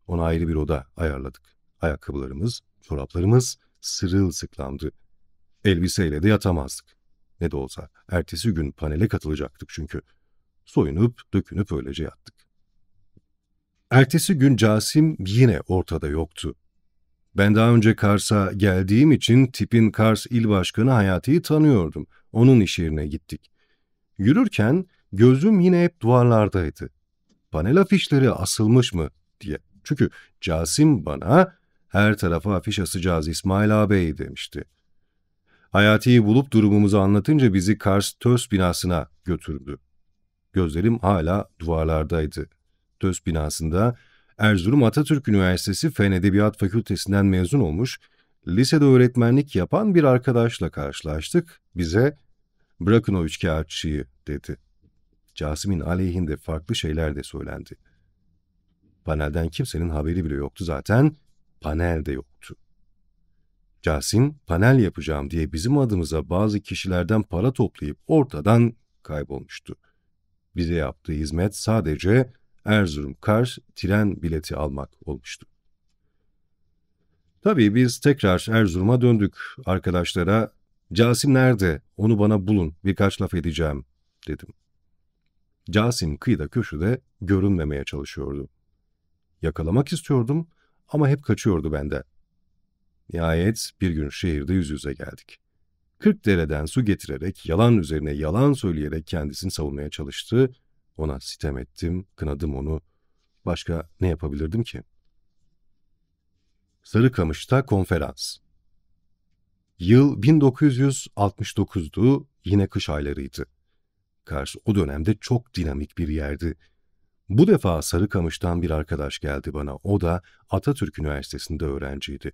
Ona ayrı bir oda ayarladık. Ayakkabılarımız, çoraplarımız sırılsıklamdı. Elbiseyle de yatamazdık. Ne de olsa ertesi gün panele katılacaktık çünkü. Soyunup dökünüp öylece yattık. Ertesi gün Casim yine ortada yoktu. Ben daha önce Kars'a geldiğim için tipin Kars İl Başkanı Hayati'yi tanıyordum. Onun iş yerine gittik. Yürürken gözüm yine hep duvarlardaydı. Panel afişleri asılmış mı diye. Çünkü Casim bana "Her tarafa afiş asacağız İsmail ağabey" demişti. Hayati'yi bulup durumumuzu anlatınca bizi Kars TÖS binasına götürdü. Gözlerim hala duvarlardaydı. TÖS binasında Erzurum Atatürk Üniversitesi Fen Edebiyat Fakültesinden mezun olmuş, lisede öğretmenlik yapan bir arkadaşla karşılaştık. Bize "Bırakın o üçkağıtçıyı" dedi. Casim'in aleyhinde farklı şeyler de söylendi. Panelden kimsenin haberi bile yoktu zaten, panel de yoktu. Casim, panel yapacağım diye bizim adımıza bazı kişilerden para toplayıp ortadan kaybolmuştu. Bize yaptığı hizmet sadece Erzurum-Kars tren bileti almak olmuştu. Tabii biz tekrar Erzurum'a döndük. Arkadaşlara "Casim nerede? Onu bana bulun, birkaç laf edeceğim" dedim. Casim kıyıda köşede görünmemeye çalışıyordu. Yakalamak istiyordum ama hep kaçıyordu benden. Nihayet bir gün şehirde yüz yüze geldik. 40 dereden su getirerek, yalan üzerine yalan söyleyerek kendisini savunmaya çalıştı. Ona sitem ettim, kınadım onu. Başka ne yapabilirdim ki? Sarıkamış'ta konferans. Yıl 1969'du, yine kış aylarıydı. Kars o dönemde çok dinamik bir yerdi. Bu defa Sarıkamış'tan bir arkadaş geldi bana. O da Atatürk Üniversitesi'nde öğrenciydi.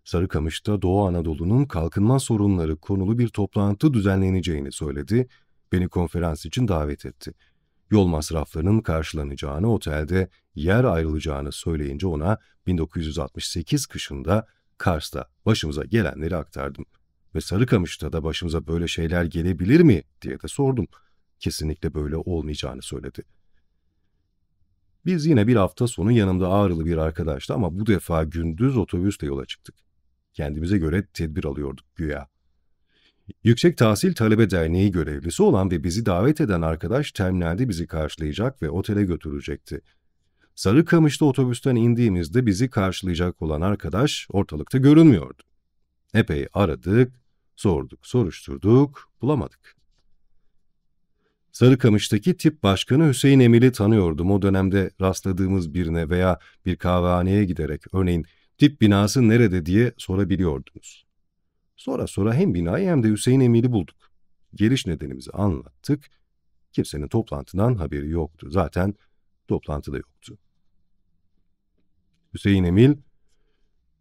Sarıkamış'ta Doğu Anadolu'nun kalkınma sorunları konulu bir toplantı düzenleneceğini söyledi. Beni konferans için davet etti. Yol masraflarının karşılanacağını, otelde yer ayrılacağını söyleyince ona 1968 kışında Kars'ta başımıza gelenleri aktardım. Ve Sarıkamış'ta da başımıza böyle şeyler gelebilir mi diye de sordum. Kesinlikle böyle olmayacağını söyledi. Biz yine bir hafta sonu yanımda Ağrılı bir arkadaştı ama bu defa gündüz otobüsle yola çıktık. Kendimize göre tedbir alıyorduk güya. Yüksek Tahsil Talebe Derneği görevlisi olan ve bizi davet eden arkadaş terminalde bizi karşılayacak ve otele götürecekti. Sarıkamış'ta otobüsten indiğimizde bizi karşılayacak olan arkadaş ortalıkta görünmüyordu. Epey aradık, sorduk, soruşturduk, bulamadık. Sarıkamış'taki tip başkanı Hüseyin Emir'i tanıyordum. O dönemde rastladığımız birine veya bir kahvehaneye giderek örneğin "Tip binası nerede?" diye sorabiliyordunuz. Sonra hem binayı hem de Hüseyin Emir'i bulduk. Geliş nedenimizi anlattık. Kimsenin toplantıdan haberi yoktu. Zaten toplantı da yoktu. Hüseyin Emil,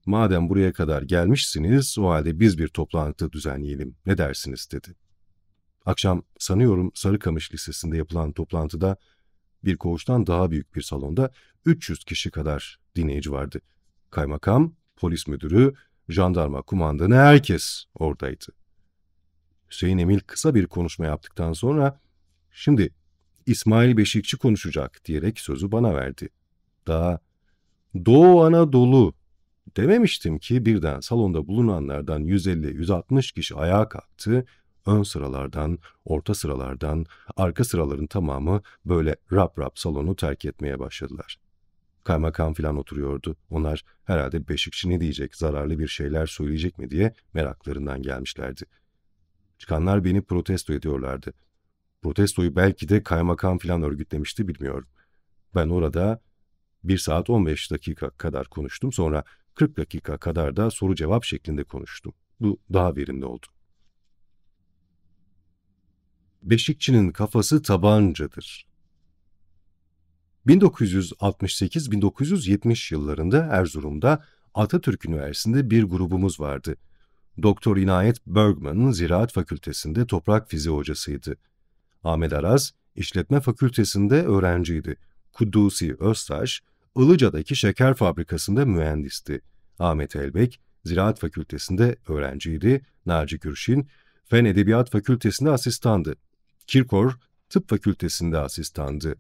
"Madem buraya kadar gelmişsiniz, o halde biz bir toplantı düzenleyelim. Ne dersiniz?" dedi. Akşam sanıyorum Sarıkamış Lisesi'nde yapılan toplantıda bir koğuştan daha büyük bir salonda 300 kişi kadar dinleyici vardı. Kaymakam, polis müdürü, jandarma kumandanı herkes oradaydı. Hüseyin Emil kısa bir konuşma yaptıktan sonra "Şimdi İsmail Beşikçi konuşacak" diyerek sözü bana verdi. Daha "Doğu Anadolu" dememiştim ki birden salonda bulunanlardan 150-160 kişi ayağa kalktı, ön sıralardan, orta sıralardan, arka sıraların tamamı böyle rap rap salonu terk etmeye başladılar. Kaymakam filan oturuyordu. Onlar herhalde Beşikçi ne diyecek, zararlı bir şeyler söyleyecek mi diye meraklarından gelmişlerdi. Çıkanlar beni protesto ediyorlardı. Protestoyu belki de kaymakam filan örgütlemişti, bilmiyorum. Ben orada 1 saat 15 dakika kadar konuştum. Sonra 40 dakika kadar da soru cevap şeklinde konuştum. Bu daha verimli oldu. Beşikçinin kafası tabancadır. 1968-1970 yıllarında Erzurum'da Atatürk Üniversitesi'nde bir grubumuz vardı. Doktor İnayet Bergman Ziraat Fakültesi'nde toprak fiziği hocasıydı. Ahmet Aras İşletme Fakültesi'nde öğrenciydi. Kuddusi Öztaş Ilıca'daki şeker fabrikasında mühendisti. Ahmet Elbek Ziraat Fakültesi'nde öğrenciydi. Naci Gürşin Fen Edebiyat Fakültesi'nde asistandı. Kirkor Tıp Fakültesi'nde asistandı.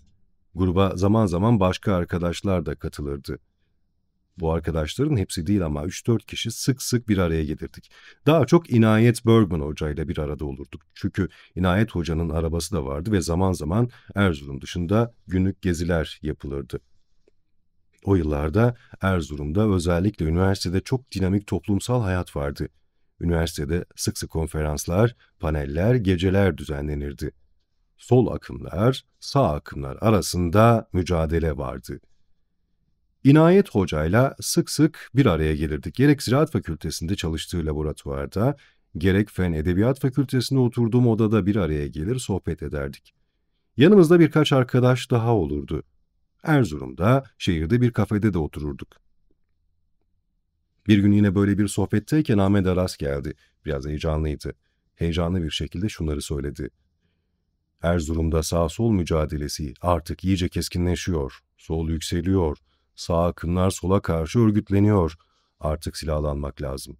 Gruba zaman zaman başka arkadaşlar da katılırdı. Bu arkadaşların hepsi değil ama 3-4 kişi sık sık bir araya gelirdik. Daha çok İnayet Bergman Hoca ile bir arada olurduk. Çünkü İnayet Hoca'nın arabası da vardı ve zaman zaman Erzurum dışında günlük geziler yapılırdı. O yıllarda Erzurum'da özellikle üniversitede çok dinamik toplumsal hayat vardı. Üniversitede sık sık konferanslar, paneller, geceler düzenlenirdi. Sol akımlar, sağ akımlar arasında mücadele vardı. İnayet Hoca'yla sık sık bir araya gelirdik. Gerek Ziraat Fakültesi'nde çalıştığı laboratuvarda, gerek Fen Edebiyat Fakültesi'nde oturduğum odada bir araya gelir sohbet ederdik. Yanımızda birkaç arkadaş daha olurdu. Erzurum'da, şehirde bir kafede de otururduk. Bir gün yine böyle bir sohbetteyken Ahmet Aras geldi. Biraz heyecanlıydı. Heyecanlı bir şekilde şunları söyledi. Erzurum'da sağ-sol mücadelesi artık iyice keskinleşiyor. Sol yükseliyor. Sağ akımlar sola karşı örgütleniyor. Artık silahlanmak lazım.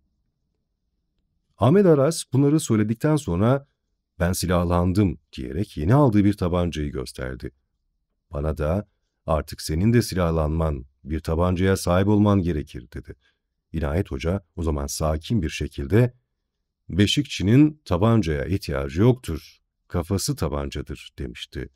Ahmet Aras bunları söyledikten sonra ben silahlandım diyerek yeni aldığı bir tabancayı gösterdi. Bana da artık senin de silahlanman, bir tabancaya sahip olman gerekir dedi. İnayet Hoca o zaman sakin bir şekilde Beşikçinin tabancaya ihtiyacı yoktur, kafası tabancadır demişti.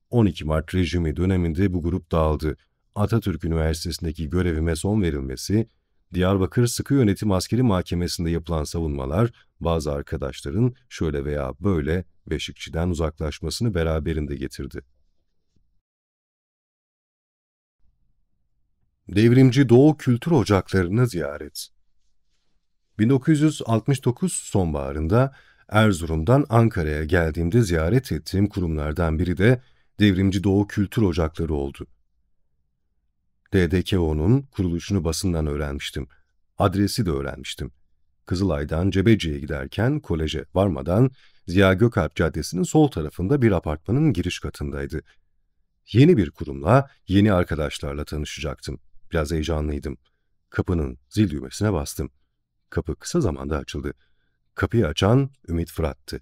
12 Mart rejimi döneminde bu grup dağıldı. Atatürk Üniversitesi'ndeki görevime son verilmesi, Diyarbakır Sıkı Yönetim Askeri Mahkemesi'nde yapılan savunmalar bazı arkadaşların şöyle veya böyle Beşikçi'den uzaklaşmasını beraberinde getirdi. Devrimci Doğu Kültür Ocakları'nı ziyaret. 1969 sonbaharında Erzurum'dan Ankara'ya geldiğimde ziyaret ettiğim kurumlardan biri de Devrimci Doğu Kültür Ocakları oldu. DDKO'nun kuruluşunu basından öğrenmiştim. Adresi de öğrenmiştim. Kızılay'dan Cebeci'ye giderken koleje varmadan Ziya Gökalp Caddesi'nin sol tarafında bir apartmanın giriş katındaydı. Yeni bir kurumla, yeni arkadaşlarla tanışacaktım. Biraz heyecanlıydım. Kapının zil düğmesine bastım. Kapı kısa zamanda açıldı. Kapıyı açan Ümit Fırat'tı.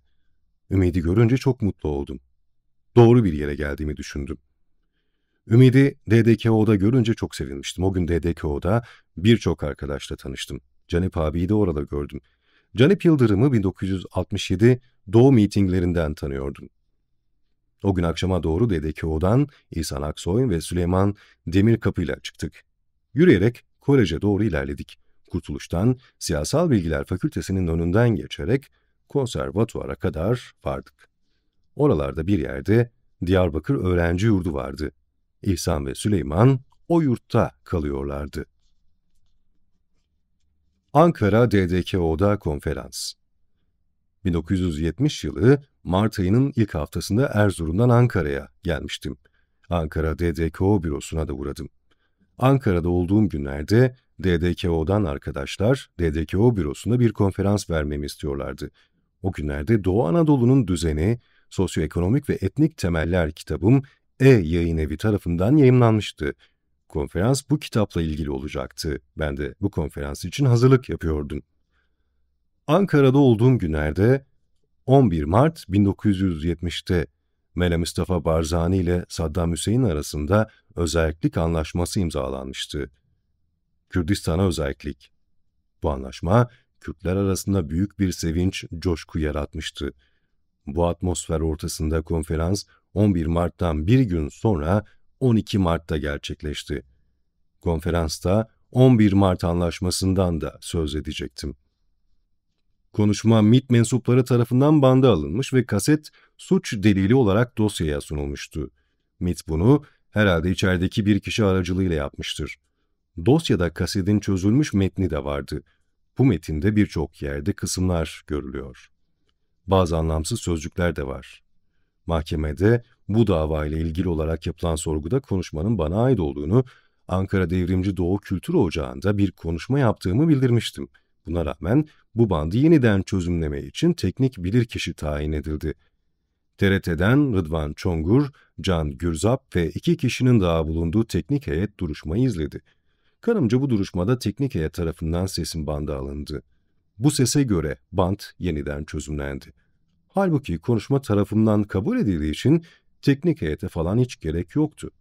Ümid'i görünce çok mutlu oldum. Doğru bir yere geldiğimi düşündüm. Ümid'i DDKO'da görünce çok sevinmiştim. O gün DDKO'da birçok arkadaşla tanıştım. Canip abiyi de orada gördüm. Canip Yıldırım'ı 1967 Doğu mitinglerinden tanıyordum. O gün akşama doğru DDKO'dan İhsan Aksoy ve Süleyman Demirkapı'yla çıktık. Yürüyerek koleje doğru ilerledik. Kurtuluş'tan Siyasal Bilgiler Fakültesi'nin önünden geçerek konservatuvara kadar vardık. Oralarda bir yerde Diyarbakır Öğrenci Yurdu vardı. İhsan ve Süleyman o yurtta kalıyorlardı. Ankara DDKO'da konferans. 1970 yılı Mart ayının ilk haftasında Erzurum'dan Ankara'ya gelmiştim. Ankara DDKO bürosuna da uğradım. Ankara'da olduğum günlerde DDKO'dan arkadaşlar DDKO bürosunda bir konferans vermemi istiyorlardı. O günlerde Doğu Anadolu'nun düzeni, sosyoekonomik ve etnik temeller kitabım E-Yayınevi tarafından yayımlanmıştı. Konferans bu kitapla ilgili olacaktı. Ben de bu konferans için hazırlık yapıyordum. Ankara'da olduğum günlerde 11 Mart 1970'te Mele Mustafa Barzani ile Saddam Hüseyin arasında özerklik anlaşması imzalanmıştı. Kürdistan'a özerklik. Bu anlaşma Kürtler arasında büyük bir sevinç, coşku yaratmıştı. Bu atmosfer ortasında konferans 11 Mart'tan bir gün sonra 12 Mart'ta gerçekleşti. Konferansta 11 Mart Anlaşması'ndan da söz edecektim. Konuşma MİT mensupları tarafından banda alınmış ve kaset suç delili olarak dosyaya sunulmuştu. MİT bunu herhalde içerideki bir kişi aracılığıyla yapmıştır. Dosyada kasetin çözülmüş metni de vardı. Bu metinde birçok yerde kısımlar görülüyor. Bazı anlamsız sözcükler de var. Mahkemede bu davayla ilgili olarak yapılan sorguda konuşmanın bana ait olduğunu, Ankara Devrimci Doğu Kültür Ocağı'nda bir konuşma yaptığımı bildirmiştim. Buna rağmen bu bandı yeniden çözümleme için teknik bilirkişi tayin edildi. TRT'den Rıdvan Çongur, Can Gürzap ve 2 kişinin daha bulunduğu teknik heyet duruşmayı izledi. Kanımca bu duruşmada teknik heyet tarafından sesin bandı alındı. Bu sese göre band yeniden çözümlendi. Halbuki konuşma tarafımdan kabul edildiği için teknik heyete falan hiç gerek yoktu.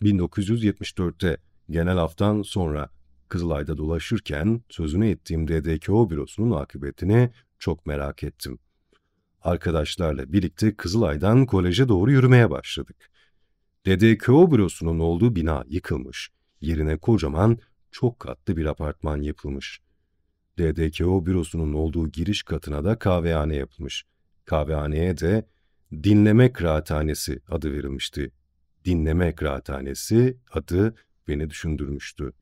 1974'te genel haftan sonra Kızılay'da dolaşırken sözünü ettiğim DDKO bürosunun akıbetini çok merak ettim. Arkadaşlarla birlikte Kızılay'dan koleje doğru yürümeye başladık. DDKO bürosunun olduğu bina yıkılmış, yerine kocaman çok katlı bir apartman yapılmış. DDKO bürosunun olduğu giriş katına da kahvehane yapılmış. Kahvehaneye de Dinleme Kıraathanesi adı verilmişti. Dinleme Kıraathanesi adı beni düşündürmüştü.